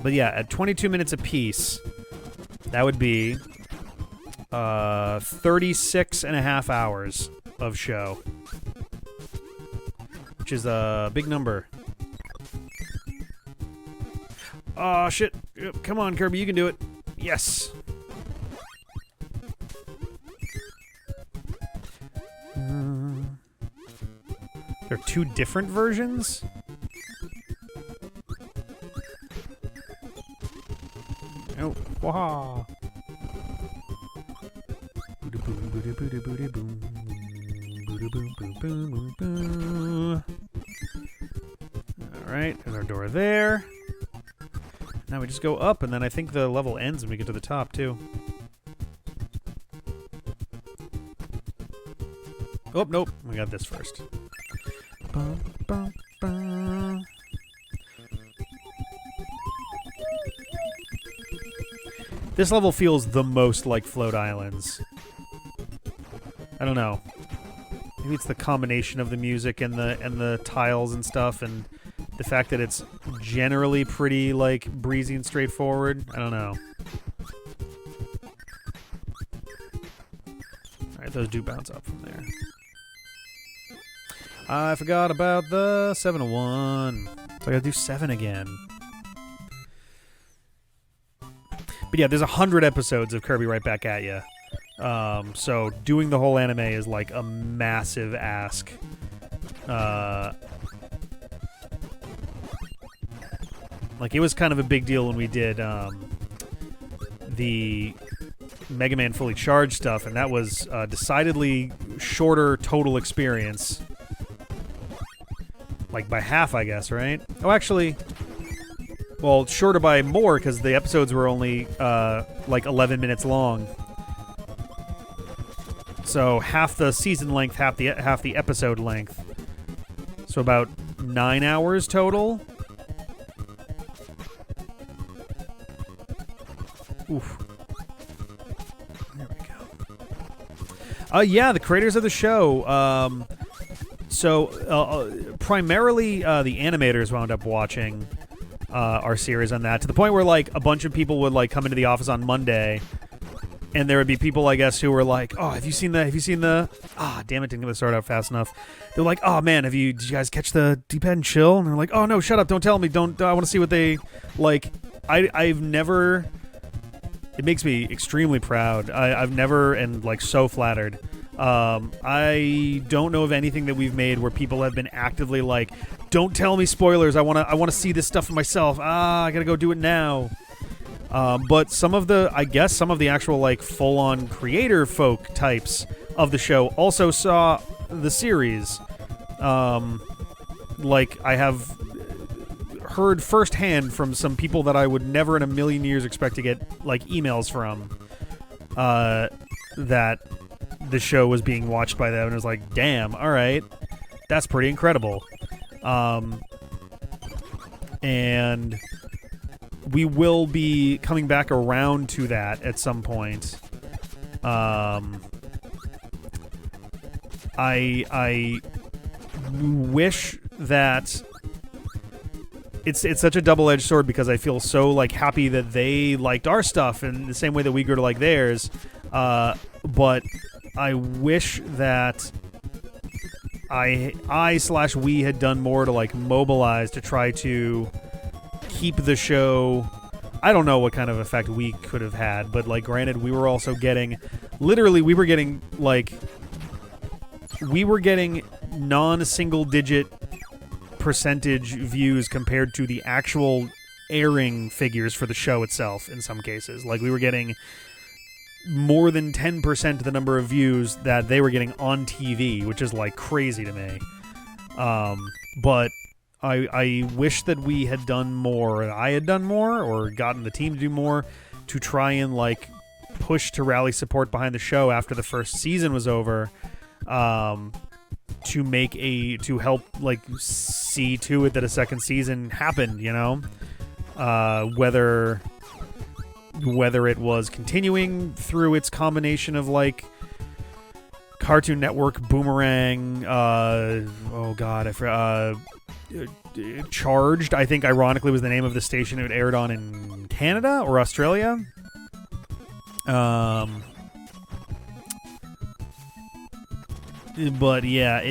But yeah, at 22 minutes apiece, that would be 36 and a half hours of show, which is a big number. Oh, shit. Come on, Kirby, you can do it. Yes. There are two different versions? Oh, wow. Alright, there's our door there. Now we just go up, and then I think the level ends and we get to the top, too. Oh, nope. We got this first. Bum, bum, bum. This level feels the most like Float Islands. I don't know. Maybe it's the combination of the music and the tiles and stuff, and the fact that it's generally pretty, like, breezy and straightforward. I don't know. Alright, those do bounce up from there. I forgot about the 701. So I gotta do 7 again. But yeah, there's 100 episodes of Kirby Right Back at Ya. So doing the whole anime is like a massive ask. Like, it was kind of a big deal when we did the Mega Man Fully Charged stuff, and that was decidedly shorter total experience. Like, by half, I guess, right? Oh, actually, well, shorter by more, because the episodes were only, like, 11 minutes long. So, half the season length, half the episode length. So, about 9 hours total. Oof. There we go. Yeah, the creators of the show. Primarily, the animators wound up watching our series on that, to the point where, like, a bunch of people would, like, come into the office on Monday, and there would be people, I guess, who were like, "Oh, have you seen the? Ah, damn it, didn't get the start out fast enough." They're like, "Oh man, did you guys catch the D-pad and chill?" And they're like, "Oh no, shut up! Don't tell me! Don't! I want to see what they like." I've never. It makes me extremely proud. I've never, and like so flattered. I don't know of anything that we've made where people have been actively like, "Don't tell me spoilers. I wanna see this stuff for myself. I gotta go do it now." But some of the actual like full-on creator folk types of the show also saw the series. Like, I have heard firsthand from some people that I would never in a million years expect to get like emails from, that the show was being watched by them, and it was like, damn, all right, that's pretty incredible. And we will be coming back around to that at some point. I wish that it's such a double-edged sword, because I feel so like happy that they liked our stuff in the same way that we grew to like theirs. But I wish that we had done more to like mobilize to try to keep the show. I don't know what kind of effect we could have had, but like, granted, we were also getting, literally, we were getting non-single digit percentage views compared to the actual airing figures for the show itself in some cases. Like, we were getting more than 10% the number of views that they were getting on TV, which is like crazy to me. But I wish that we had done more. I had done more, or gotten the team to do more, to try and like push to rally support behind the show after the first season was over, to help like see to it that a second season happened. You know, whether it was continuing through its combination of like Cartoon Network, Boomerang, Charged, I think ironically was the name of the station it aired on in Canada or Australia. But yeah,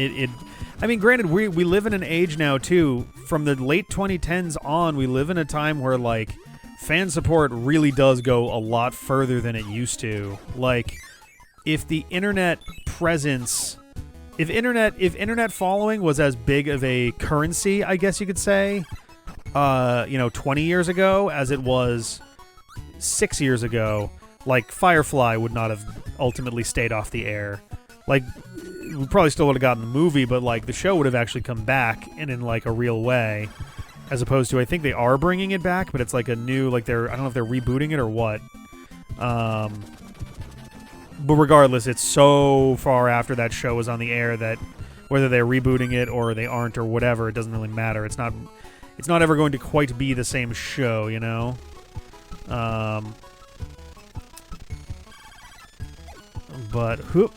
I mean, granted, we live in an age now too, from the late 2010s on, we live in a time where like fan support really does go a lot further than it used to. Like, if the internet presence, if internet following was as big of a currency, I guess you could say, 20 years ago as it was 6 years ago, like Firefly would not have ultimately stayed off the air. Like, we probably still would have gotten the movie, but like the show would have actually come back and in like a real way. As opposed to, I think they are bringing it back, but it's like a new, like I don't know if they're rebooting it or what. But regardless, it's so far after that show was on the air that whether they're rebooting it or they aren't or whatever, it doesn't really matter. It's not ever going to quite be the same show, you know? But, whoop.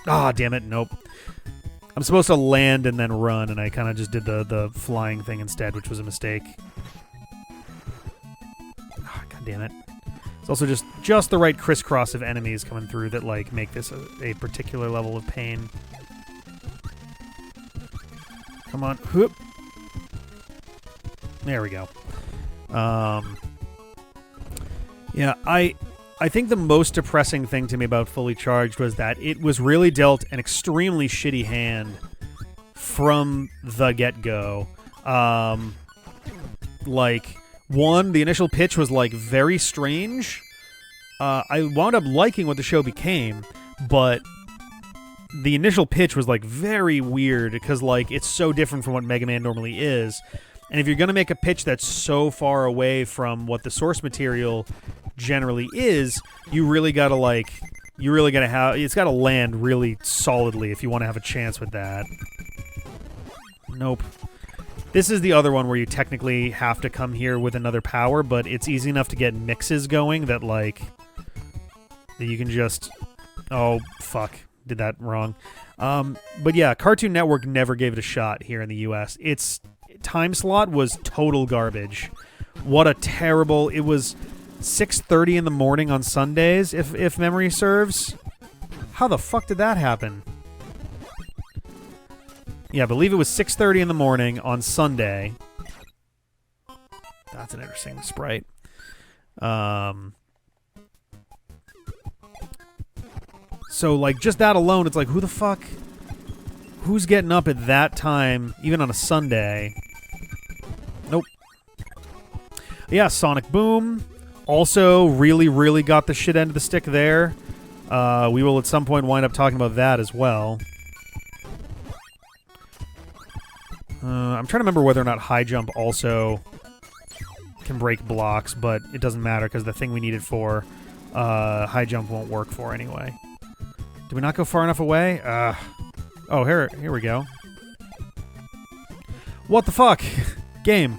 Ah, damn it, nope. I'm supposed to land and then run, and I kind of just did the flying thing instead, which was a mistake. Oh, God damn it. It's also just the right crisscross of enemies coming through that like make this a particular level of pain. Come on. Whoop. There we go. Yeah, I think the most depressing thing to me about Fully Charged was that it was really dealt an extremely shitty hand from the get-go. Like, one, the initial pitch was, like, very strange. I wound up liking what the show became, but the initial pitch was, like, very weird because, like, it's so different from what Mega Man normally is. And if you're going to make a pitch that's so far away from what the source material generally is, you really got to it's got to land really solidly if you want to have a chance with that. Nope. This is the other one where you technically have to come here with another power, but it's easy enough to get mixes going that, like, that you can just... Oh, fuck. Did that wrong. But yeah, Cartoon Network never gave it a shot here in the US. Its time slot was total garbage. What a terrible... It was 6:30 in the morning on Sundays, if memory serves. How the fuck did that happen? Yeah, I believe it was 6:30 in the morning on Sunday. That's an interesting sprite. So, like, just that alone, it's like, who the fuck? Who's getting up at that time, even on a Sunday? Nope. Yeah, Sonic Boom. Also, really, really got the shit end of the stick there. We will at some point wind up talking about that as well. I'm trying to remember whether or not high jump also can break blocks, but it doesn't matter because the thing we need it for, high jump won't work for anyway. Did we not go far enough away? Oh, here we go. What the fuck? Game.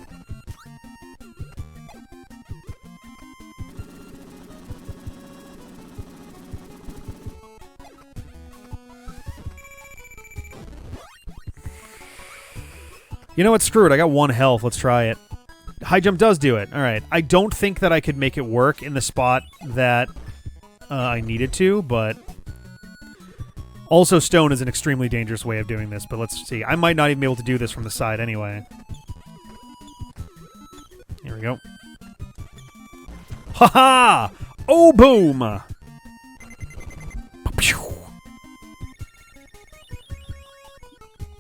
You know what? Screw it. I got 1 health. Let's try it. High jump does do it. All right. I don't think that I could make it work in the spot that I needed to, but also stone is an extremely dangerous way of doing this, but let's see. I might not even be able to do this from the side anyway. Here we go. Ha-ha! Oh, boom!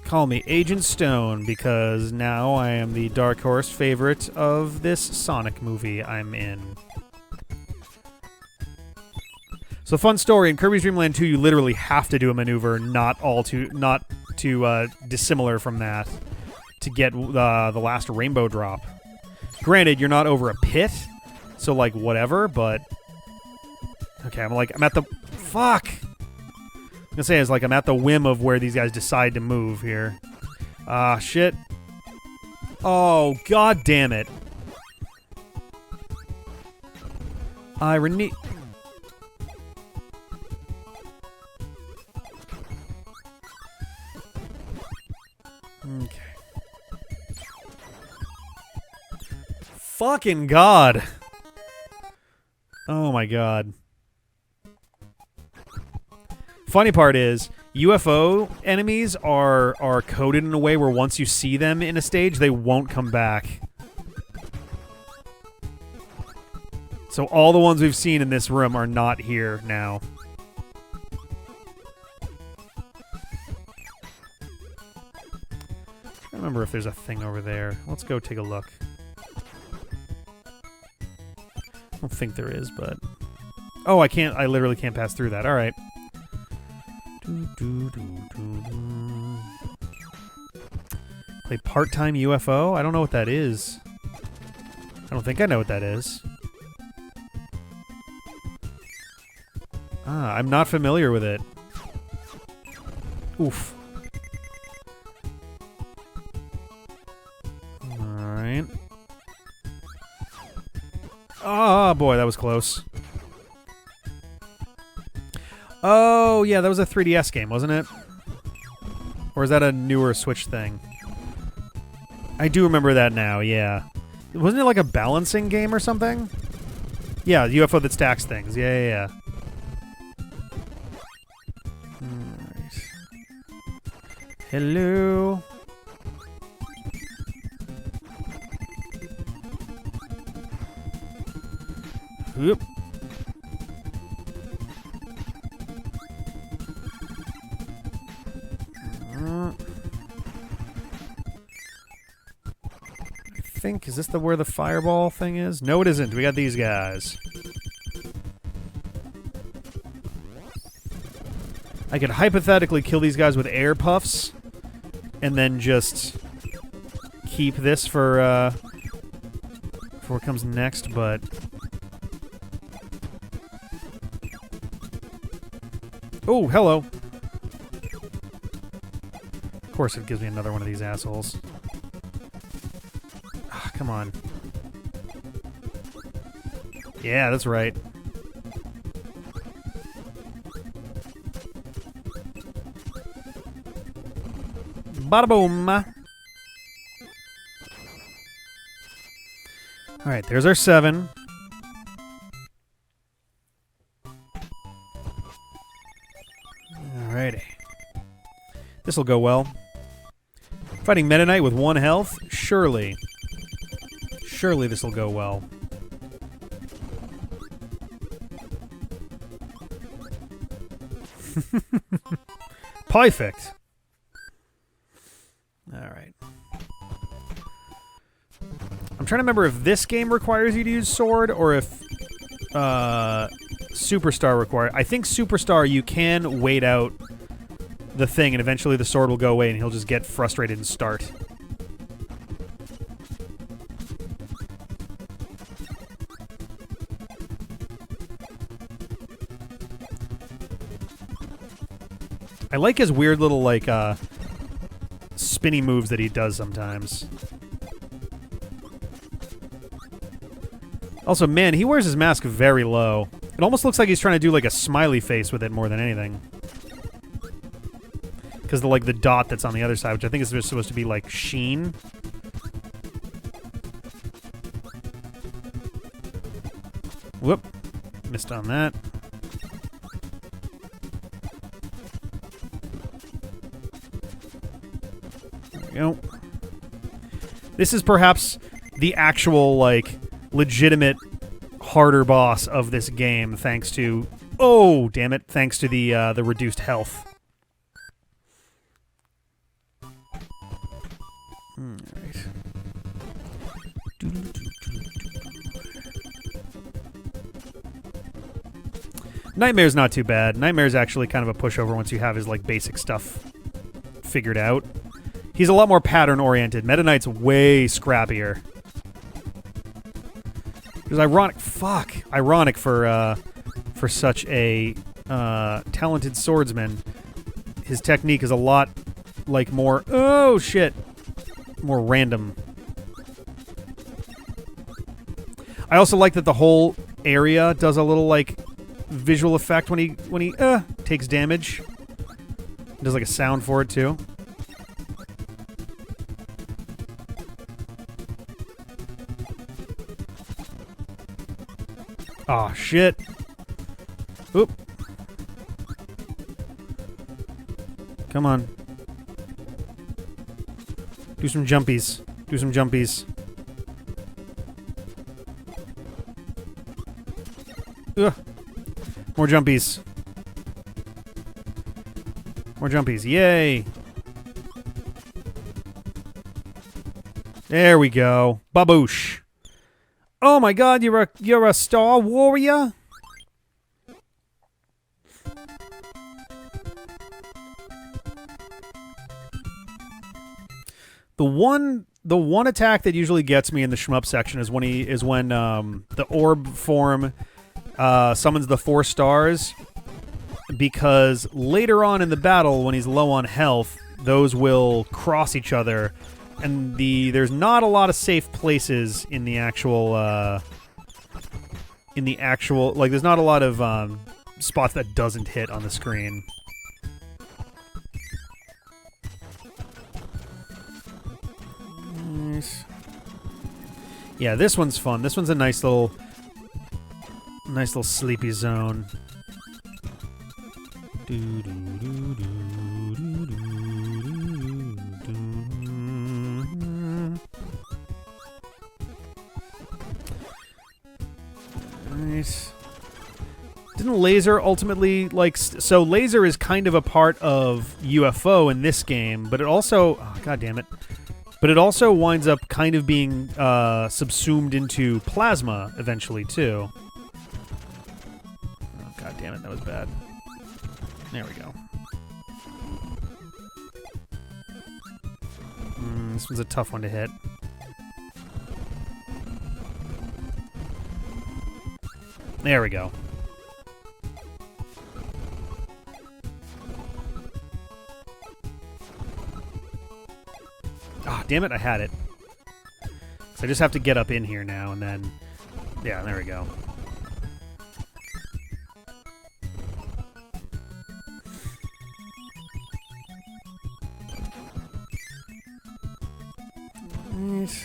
Call me Agent Stone, because now I am the Dark Horse favorite of this Sonic movie I'm in. So fun story, in Kirby's Dream Land 2, you literally have to do a maneuver not too dissimilar from that to get the last rainbow drop. Granted, you're not over a pit, so like whatever, but okay, I'm at the fuck. I'm gonna say is like I'm at the whim of where these guys decide to move here. Ah, shit. Oh, god damn it. Okay. Fucking god. Oh my god. Funny part is, UFO enemies are coded in a way where once you see them in a stage, they won't come back. So all the ones we've seen in this room are not here now. I don't remember if there's a thing over there. Let's go take a look. I don't think there is, but... Oh, I can't. I literally can't pass through that. All right. Play part-time UFO? I don't know what that is. I don't think I know what that is. Ah, I'm not familiar with it. Oof. Alright. Oh, boy, that was close. Oh, yeah, that was a 3DS game, wasn't it? Or is that a newer Switch thing? I do remember that now, yeah. Wasn't it like a balancing game or something? Yeah, UFO that stacks things. Yeah. Alright. Hello. Oop. Is this where the fireball thing is? No, it isn't. We got these guys. I could hypothetically kill these guys with air puffs and then just keep this for what comes next, but... Oh, hello. Of course it gives me another one of these assholes. Come on. Yeah, that's right. Bada boom. Alright, there's our 7. Alrighty. This'll go well. Fighting Meta Knight with 1 health? Surely. Surely this will go well. Perfect. All right. I'm trying to remember if this game requires you to use sword or if Superstar requires. I think Superstar you can wait out the thing and eventually the sword will go away and he'll just get frustrated and start. I like his weird little, like, spinny moves that he does sometimes. Also, man, he wears his mask very low. It almost looks like he's trying to do, like, a smiley face with it more than anything. Because the, like, the dot that's on the other side, which I think is supposed to be, like, sheen. Whoop. Missed on that. Go. This is perhaps the actual, like, legitimate harder boss of this game, thanks to... Oh, damn it. Thanks to the reduced health. Alright. Nightmare's not too bad. Nightmare's actually kind of a pushover once you have his like basic stuff figured out. He's a lot more pattern-oriented. Meta Knight's way scrappier. It was ironic. Fuck. Ironic for such a talented swordsman. His technique is a lot like more. Oh shit. More random. I also like that the whole area does a little like visual effect when he takes damage. It does like a sound for it too. Oh shit. Oop. Come on. Do some jumpies. Do some jumpies. Ugh. More jumpies. More jumpies. Yay. There we go. Baboosh. Oh my god, you're a star warrior? The one attack that usually gets me in the shmup section is when the orb form summons the 4 stars, because later on in the battle when he's low on health, those will cross each other, and there's not a lot of safe places in the actual like there's not a lot of spots that doesn't hit on the screen. Nice. Yeah, this one's fun. This one's a nice little sleepy zone. Nice. Didn't Laser ultimately, like... So Laser is kind of a part of UFO in this game, but it also... Oh, God damn it. But it also winds up kind of being subsumed into Plasma eventually, too. Oh, God damn it, that was bad. There we go. This one's a tough one to hit. There we go. Ah, damn it, I had it. So I just have to get up in here now, and then... Yeah, there we go. Nice.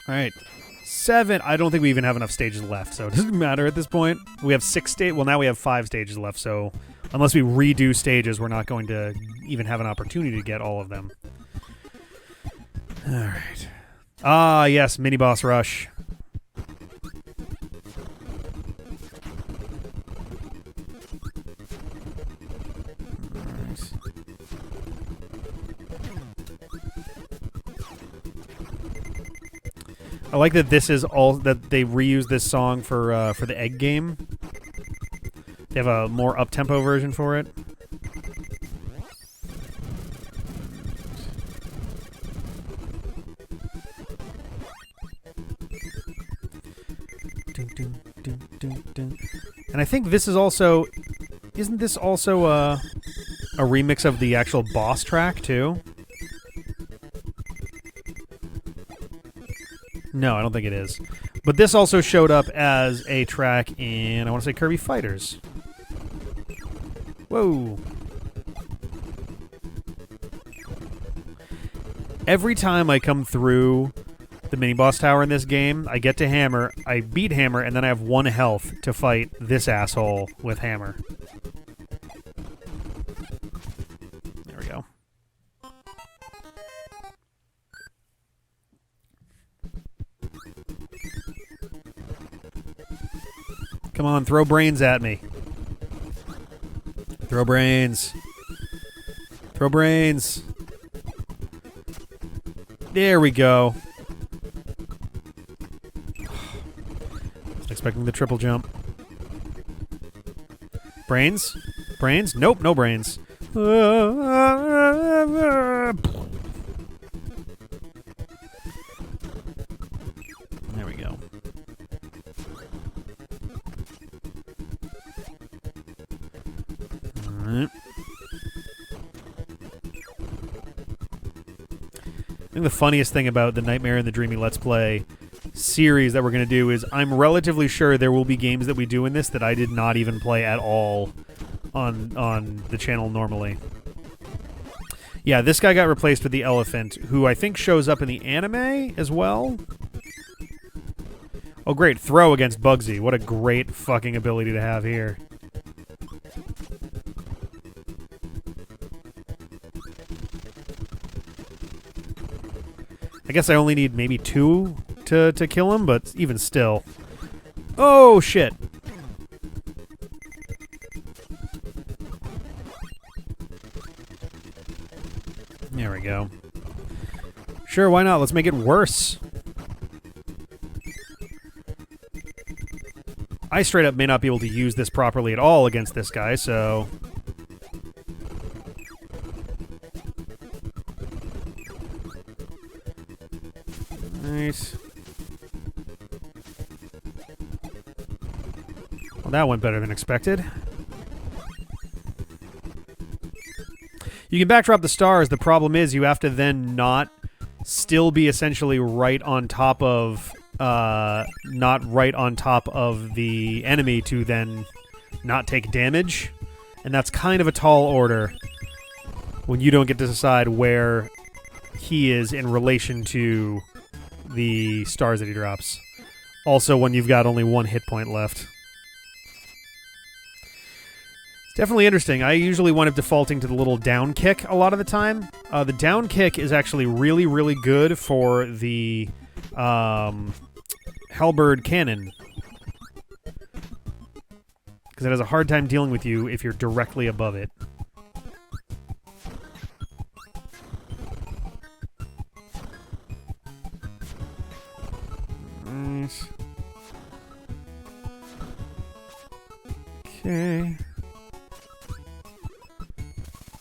All right, 7. I don't think we even have enough stages left, so it doesn't matter at this point. We have 6 stages. Well, now we have 5 stages left, so unless we redo stages, we're not going to even have an opportunity to get all of them. All right. Ah, yes, mini boss rush. Nice. I like that this is all that they reuse this song for the egg game. They have a more up-tempo version for it. And I think this is also... Isn't this also a remix of the actual boss track, too? No, I don't think it is. But this also showed up as a track in, I want to say, Kirby Fighters. Whoa. Every time I come through the mini-boss tower in this game, I get to Hammer, I beat Hammer, and then I have 1 health to fight this asshole with Hammer. There we go. Come on, throw brains at me. Throw brains. Throw brains. There we go. Expecting the triple jump. Brains? Brains? Nope, no brains. There we go. Alright. I think the funniest thing about the Nightmare and the Dreamy Let's Play series that we're going to do is I'm relatively sure there will be games that we do in this that I did not even play at all on the channel normally. Yeah, this guy got replaced with the elephant, who I think shows up in the anime as well. Oh, great. Throw against Bugsy. What a great fucking ability to have here. I guess I only need maybe 2 to kill him, but even still. Oh, shit. There we go. Sure, why not? Let's make it worse. I straight up may not be able to use this properly at all against this guy, so... Nice. Well, that went better than expected. You can backdrop the stars. The problem is you have to then not still be essentially right on top of, not right on top of the enemy to then not take damage. And that's kind of a tall order when you don't get to decide where he is in relation to the stars that he drops. Also, when you've got only 1 hit point left. It's definitely interesting. I usually wind up defaulting to the little down kick a lot of the time. The down kick is actually really, really good for the halberd cannon. Because it has a hard time dealing with you if you're directly above it. Nice. Okay.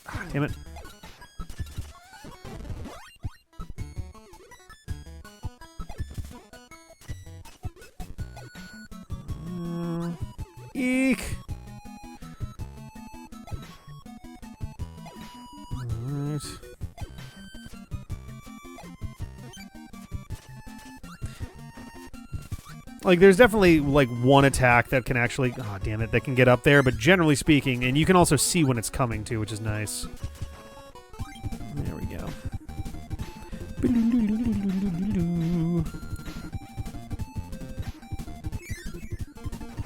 Ah, damn it. Eek. Alright. Like, there's definitely, like, one attack that can actually... Oh, damn it, that can get up there, but generally speaking... And you can also see when it's coming, too, which is nice. There we go.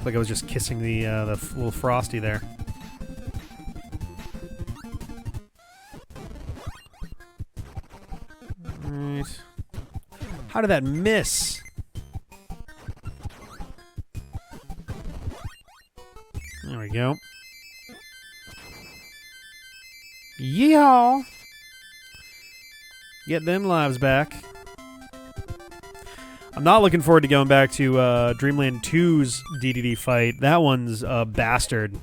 Like I was just kissing the little Frosty there. Alright. How did that miss? There we go. Yeehaw! Get them lives back. I'm not looking forward to going back to Dreamland 2's Dedede fight. That one's a bastard.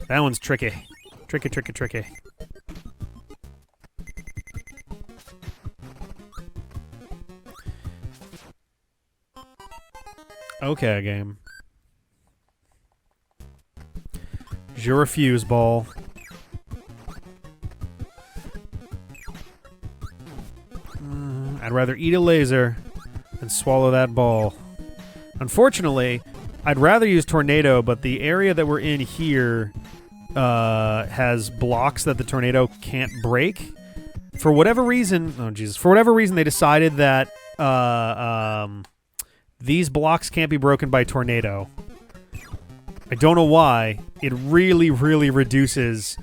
That one's tricky. Tricky, tricky, tricky. Okay, game. Je refuse, ball. I'd rather eat a laser and swallow that ball. Unfortunately, I'd rather use Tornado, but the area that we're in here has blocks that the tornado can't break. For whatever reason... Oh, Jesus. For whatever reason, they decided that these blocks can't be broken by Tornado. I don't know why. It really, really reduces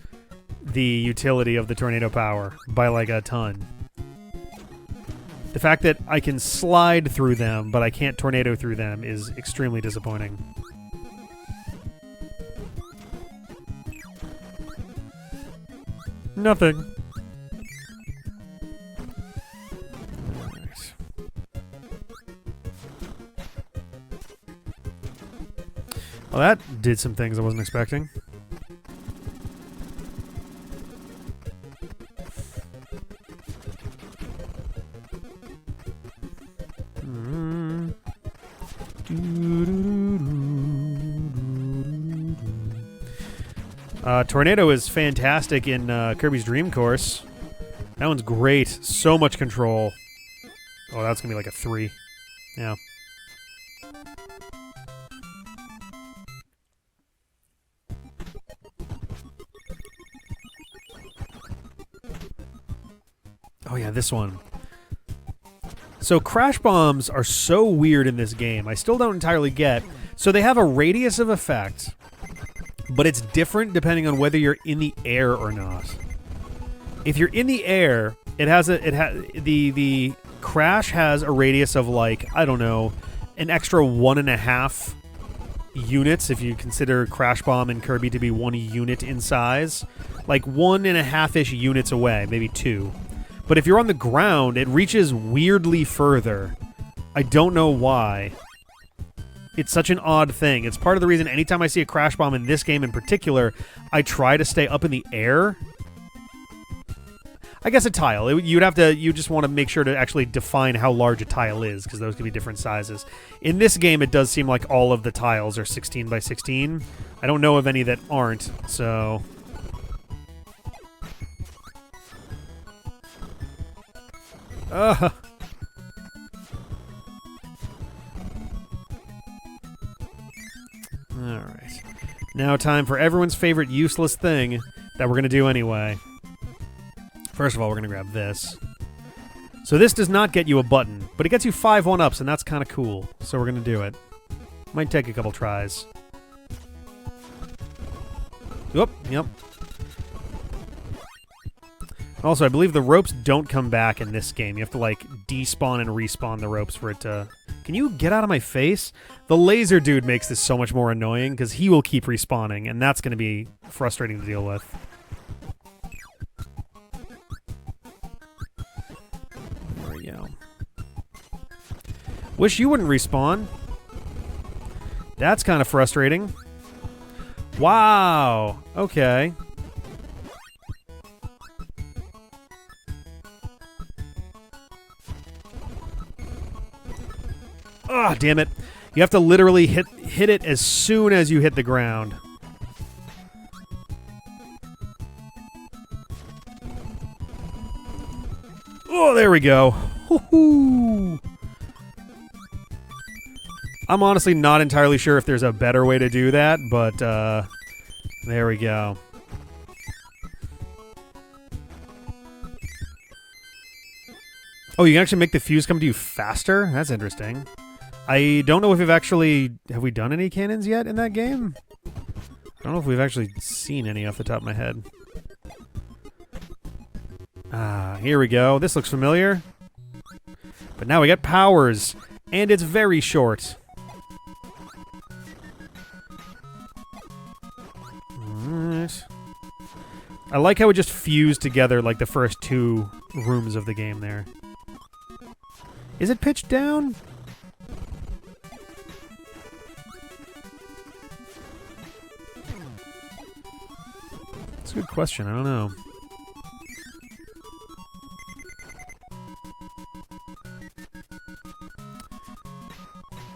the utility of the Tornado power by, like, a ton. The fact that I can slide through them, but I can't tornado through them is extremely disappointing. Nothing. Alright. Well, that did some things I wasn't expecting. Tornado is fantastic in Kirby's Dream Course. That one's great. So much control. Oh, that's going to be like a 3. Yeah. Oh, yeah, this one. So crash bombs are so weird in this game. I still don't entirely get. So they have a radius of effect, but it's different depending on whether you're in the air or not. If you're in the air, the crash has a radius of like, I don't know, an extra 1.5 units if you consider Crash Bomb and Kirby to be 1 unit in size. Like 1.5-ish units away, maybe 2. But if you're on the ground, it reaches weirdly further. I don't know why. It's such an odd thing. It's part of the reason anytime I see a crash bomb in this game in particular, I try to stay up in the air. I guess a tile. You just want to make sure to actually define how large a tile is, because those can be different sizes. In this game, it does seem like all of the tiles are 16 by 16. I don't know of any that aren't, so... Alright. Now time for everyone's favorite useless thing that we're going to do anyway. First of all, we're going to grab this. So this does not get you a button, but it gets you 5 1-ups, and that's kind of cool. So we're going to do it. Might take a couple tries. Oop, yep. Also, I believe the ropes don't come back in this game. You have to, like, despawn and respawn the ropes for it to... Can you get out of my face? The laser dude makes this so much more annoying, because he will keep respawning, and that's going to be frustrating to deal with. There we go. Wish you wouldn't respawn. That's kind of frustrating. Wow! Okay. Ah, damn it. You have to literally hit it as soon as you hit the ground. Oh, there we go. Woohoo! I'm honestly not entirely sure if there's a better way to do that, but there we go. Oh, you can actually make the fuse come to you faster? That's interesting. I don't know if we've actually... Have we done any cannons yet in that game? I don't know if we've actually seen any off the top of my head. Ah, here we go. This looks familiar. But now we got powers. And it's very short. Alright. I like how it just fused together like the first 2 rooms of the game there. Is it pitched down? That's a good question. I don't know.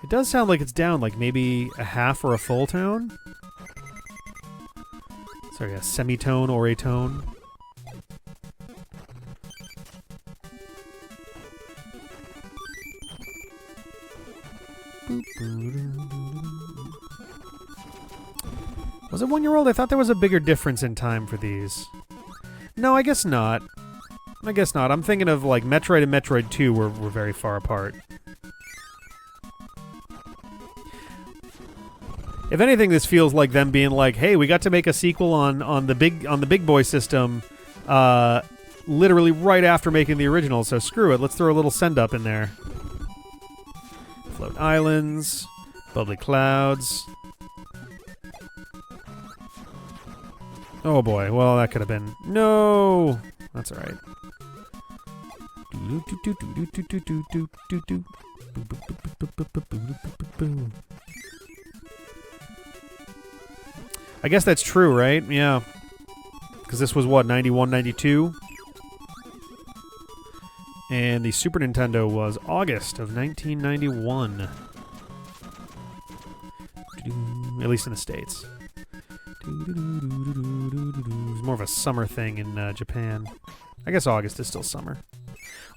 It does sound like it's down like maybe a half or a full tone. Sorry, a semitone or a tone. Was it 1-year-old? I thought there was a bigger difference in time for these. No, I guess not. I guess not. I'm thinking of, like, Metroid and Metroid 2 were very far apart. If anything, this feels like them being like, hey, we got to make a sequel on the big boy system literally right after making the original, so screw it. Let's throw a little send-up in there. Float islands, bubbly clouds. Oh boy, well that could have been... No! That's alright. I guess that's true, right? Yeah. Because this was what, 91, 92? And the Super Nintendo was August of 1991. At least in the States. It was more of a summer thing in Japan. I guess August is still summer.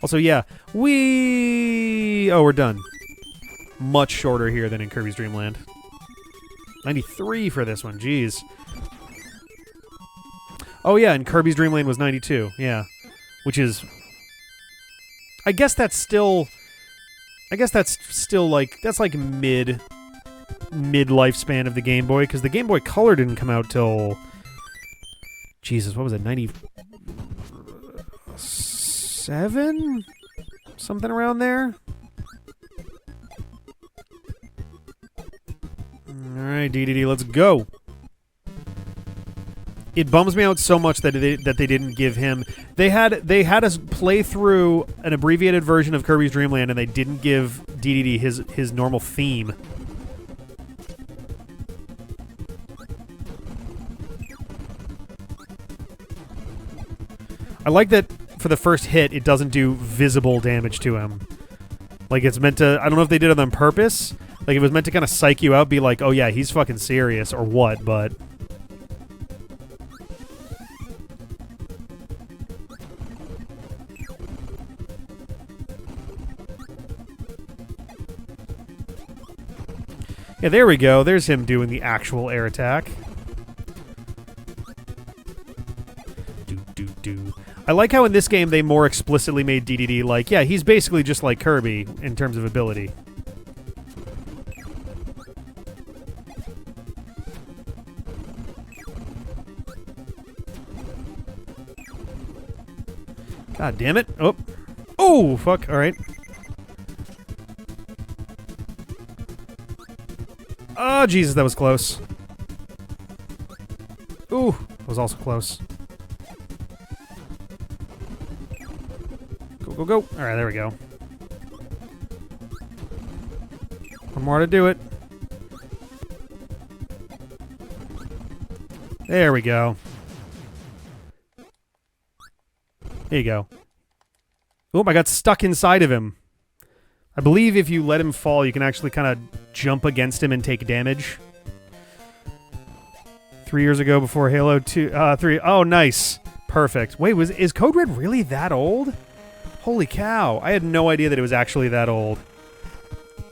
Also, yeah, oh, we're done. Much shorter here than in Kirby's Dream Land. 93 for this one, jeez. Oh yeah, and Kirby's Dream Land was 92, yeah. Which is... I guess that's still like... That's like mid lifespan of the Game Boy, because the Game Boy Color didn't come out till... Jesus, what was it, 97? Something around there? Alright, Dedede, let's go. It bums me out so much that they didn't give him... They had us play through an abbreviated version of Kirby's Dream Land, and they didn't give Dedede his normal theme. I like that for the first hit, it doesn't do visible damage to him. Like, it's meant to... I don't know if they did it on purpose. Like, it was meant to kind of psych you out, be like, oh yeah, he's fucking serious, or what, but... Yeah, there we go. There's him doing the actual air attack. I like how in this game they more explicitly made Dedede like, yeah, he's basically just like Kirby in terms of ability. God damn it. Oh. Oh, fuck. All right. Oh, Jesus, that was close. Ooh, that was also close. Go, go, go. All right, there we go. One more to do it. There we go. There you go. Oop, I got stuck inside of him. I believe if you let him fall, you can actually kind of jump against him and take damage. 3 years ago before Halo 2... 3... Oh, nice. Perfect. Wait, is Code Red really that old? Holy cow. I had no idea that it was actually that old.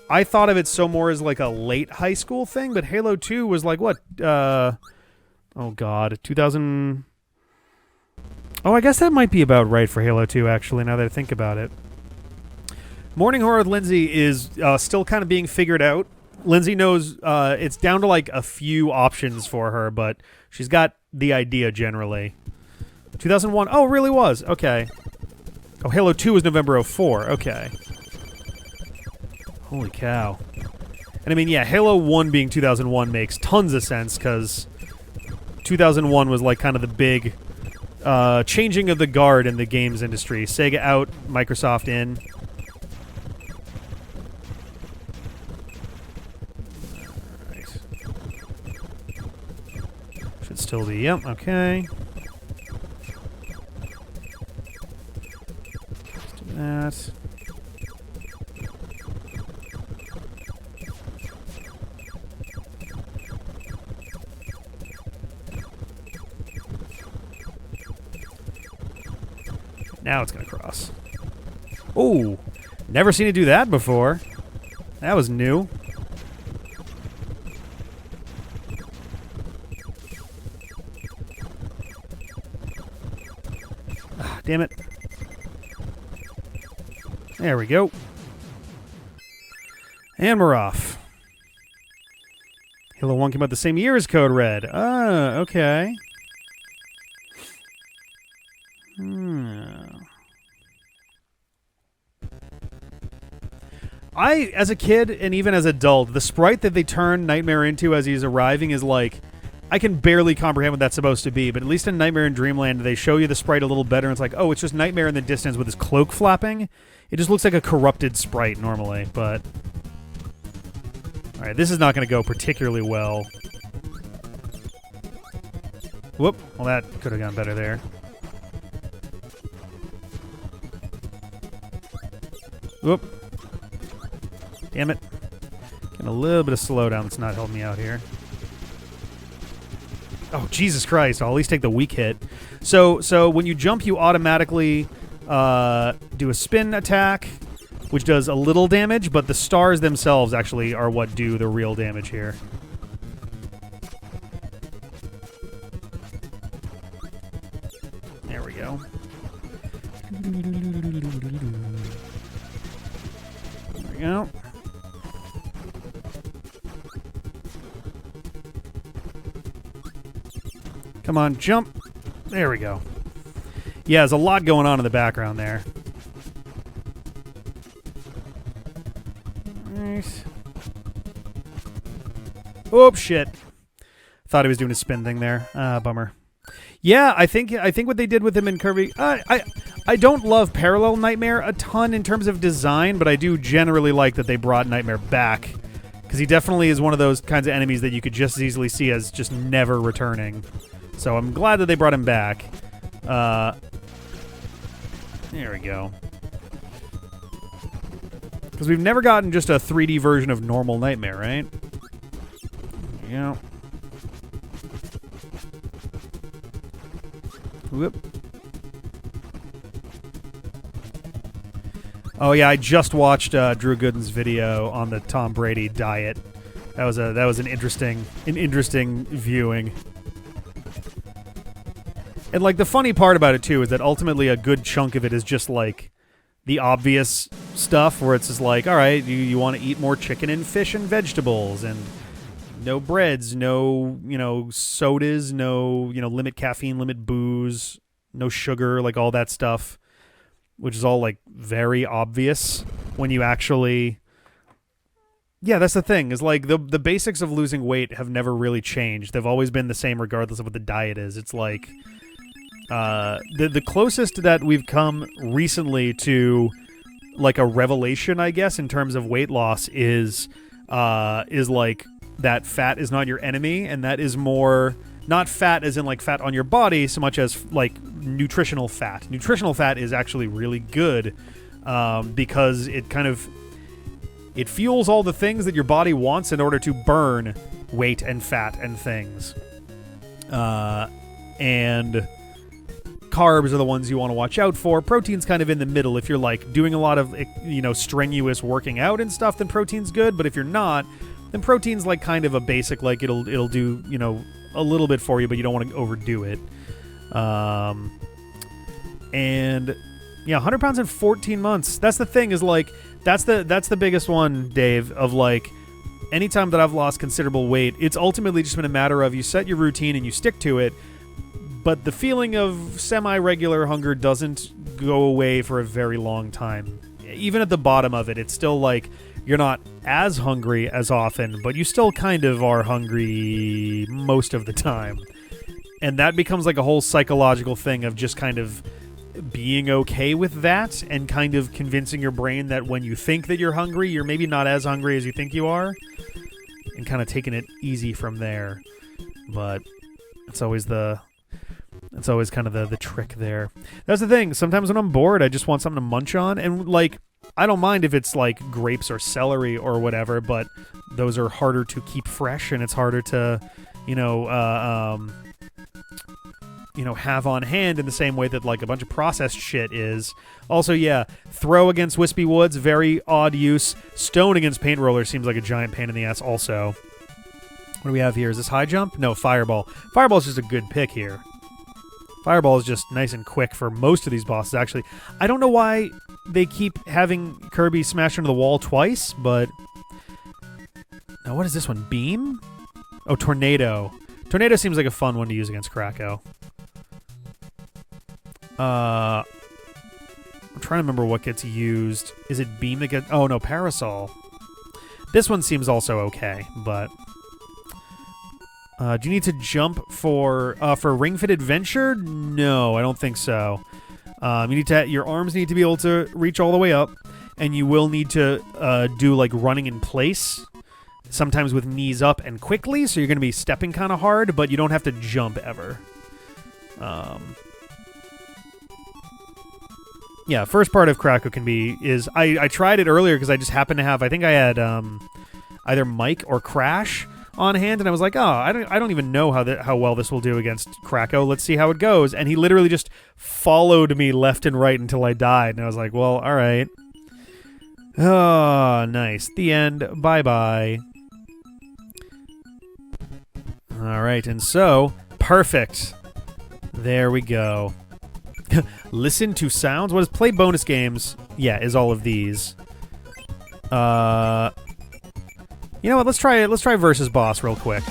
I thought of it so more as like a late high school thing, but Halo 2 was like, what? Oh, God. 2000... Oh, I guess that might be about right for Halo 2, actually, now that I think about it. Morning Horror with Lindsay is still kind of being figured out. Lindsay knows it's down to like a few options for her, but she's got the idea generally. 2001. Oh, it really was. Okay. Oh, Halo 2 was November 04. Okay. Holy cow. And I mean, yeah, Halo 1 being 2001 makes tons of sense because 2001 was like kind of the big changing of the guard in the games industry. Sega out, Microsoft in. Should still be, yep, okay. Let's do that. Now it's gonna cross. Oh, never seen it do that before. That was new. Damn it. There we go. And we're off. Halo 1 came out the same year as Code Red. Ah, okay. As a kid, and even as an adult, the sprite that they turn Nightmare into as he's arriving is like... I can barely comprehend what that's supposed to be, but at least in Nightmare in Dreamland, they show you the sprite a little better, and it's like, oh, it's just Nightmare in the distance with his cloak flapping. It just looks like a corrupted sprite normally, but... Alright, this is not going to go particularly well. Whoop. Well, that could have gone better there. Whoop. Damn it. Getting a little bit of slowdown that's not helping me out here. Oh, Jesus Christ. I'll at least take the weak hit. So when you jump, you automatically do a spin attack, which does a little damage, but the stars themselves actually are what do the real damage here. There we go. There we go. Come on, jump. There we go. Yeah, there's a lot going on in the background there. Nice. Oh, shit. Thought he was doing a spin thing there. Bummer. Yeah, I think what they did with him in Kirby... I don't love Parallel Nightmare a ton in terms of design, but I do generally like that they brought Nightmare back. Because he definitely is one of those kinds of enemies that you could just as easily see as just never returning. So I'm glad that they brought him back. There we go. Because we've never gotten just a 3D version of normal Nightmare, right? Yeah. Whoop. Oh yeah, I just watched Drew Gooden's video on the Tom Brady diet. That was an interesting viewing. And like the funny part about it too is that ultimately a good chunk of it is just like the obvious stuff where it's just like, all right, you want to eat more chicken and fish and vegetables and no breads, no, sodas, no, limit caffeine, limit booze, no sugar, like all that stuff, which is all like very obvious when you actually... Yeah, that's the thing, is like the basics of losing weight have never really changed. They've always been the same regardless of what the diet is. It's like the closest that we've come recently to like a revelation, I guess, in terms of weight loss is like that fat is not your enemy, and that is more not fat as in like fat on your body so much as like nutritional fat. Nutritional fat is actually really good because it kind of it fuels all the things that your body wants in order to burn weight and fat and things. And carbs are the ones you want to watch out for. Protein's kind of in the middle. If you're like doing a lot of strenuous working out and stuff, then protein's good. But if you're not, then protein's like kind of a basic, like it'll do a little bit for you, but you don't want to overdo it. And yeah, 100 pounds in 14 months. That's the thing, is like that's the biggest one, Dave, of like anytime that I've lost considerable weight, it's ultimately just been a matter of you set your routine and you stick to it. But the feeling of semi-regular hunger doesn't go away for a very long time. Even at the bottom of it, it's still like you're not as hungry as often, but you still kind of are hungry most of the time. And that becomes like a whole psychological thing of just kind of being okay with that and kind of convincing your brain that when you think that you're hungry, you're maybe not as hungry as you think you are, and kind of taking it easy from there. But it's always kind of the trick there. That's the thing. Sometimes when I'm bored, I just want something to munch on. And, like, I don't mind if it's, like, grapes or celery or whatever, but those are harder to keep fresh, and it's harder to, have on hand in the same way that, like, a bunch of processed shit is. Also, yeah, throw against Whispy Woods, very odd use. Stone against paint roller seems like a giant pain in the ass also. What do we have here? Is this high jump? No, fireball. Fireball's just a good pick here. Fireball is just nice and quick for most of these bosses, actually. I don't know why they keep having Kirby smash into the wall twice, but... Now, what is this one? Beam? Oh, Tornado. Tornado seems like a fun one to use against Kracko. I'm trying to remember what gets used. Is it Beam that gets... Oh, no, Parasol. This one seems also okay, but... Do you need to jump for Ring Fit Adventure? No, I don't think so. You need to. Your arms need to be able to reach all the way up, and you will need to do like running in place, sometimes with knees up and quickly. So you're going to be stepping kind of hard, but you don't have to jump ever. Yeah, first part of Kracko is I tried it earlier because I just happened to have, I think I had either Mike or Crash on hand, and I was like, oh, I don't even know how well this will do against Kracko. Let's see how it goes. And he literally just followed me left and right until I died, and I was like, well, all right. Oh, nice. The end. Bye-bye. All right, and so, perfect. There we go. Listen to sounds. What is play bonus games? Yeah, is all of these. You know what? Let's try versus boss real quick.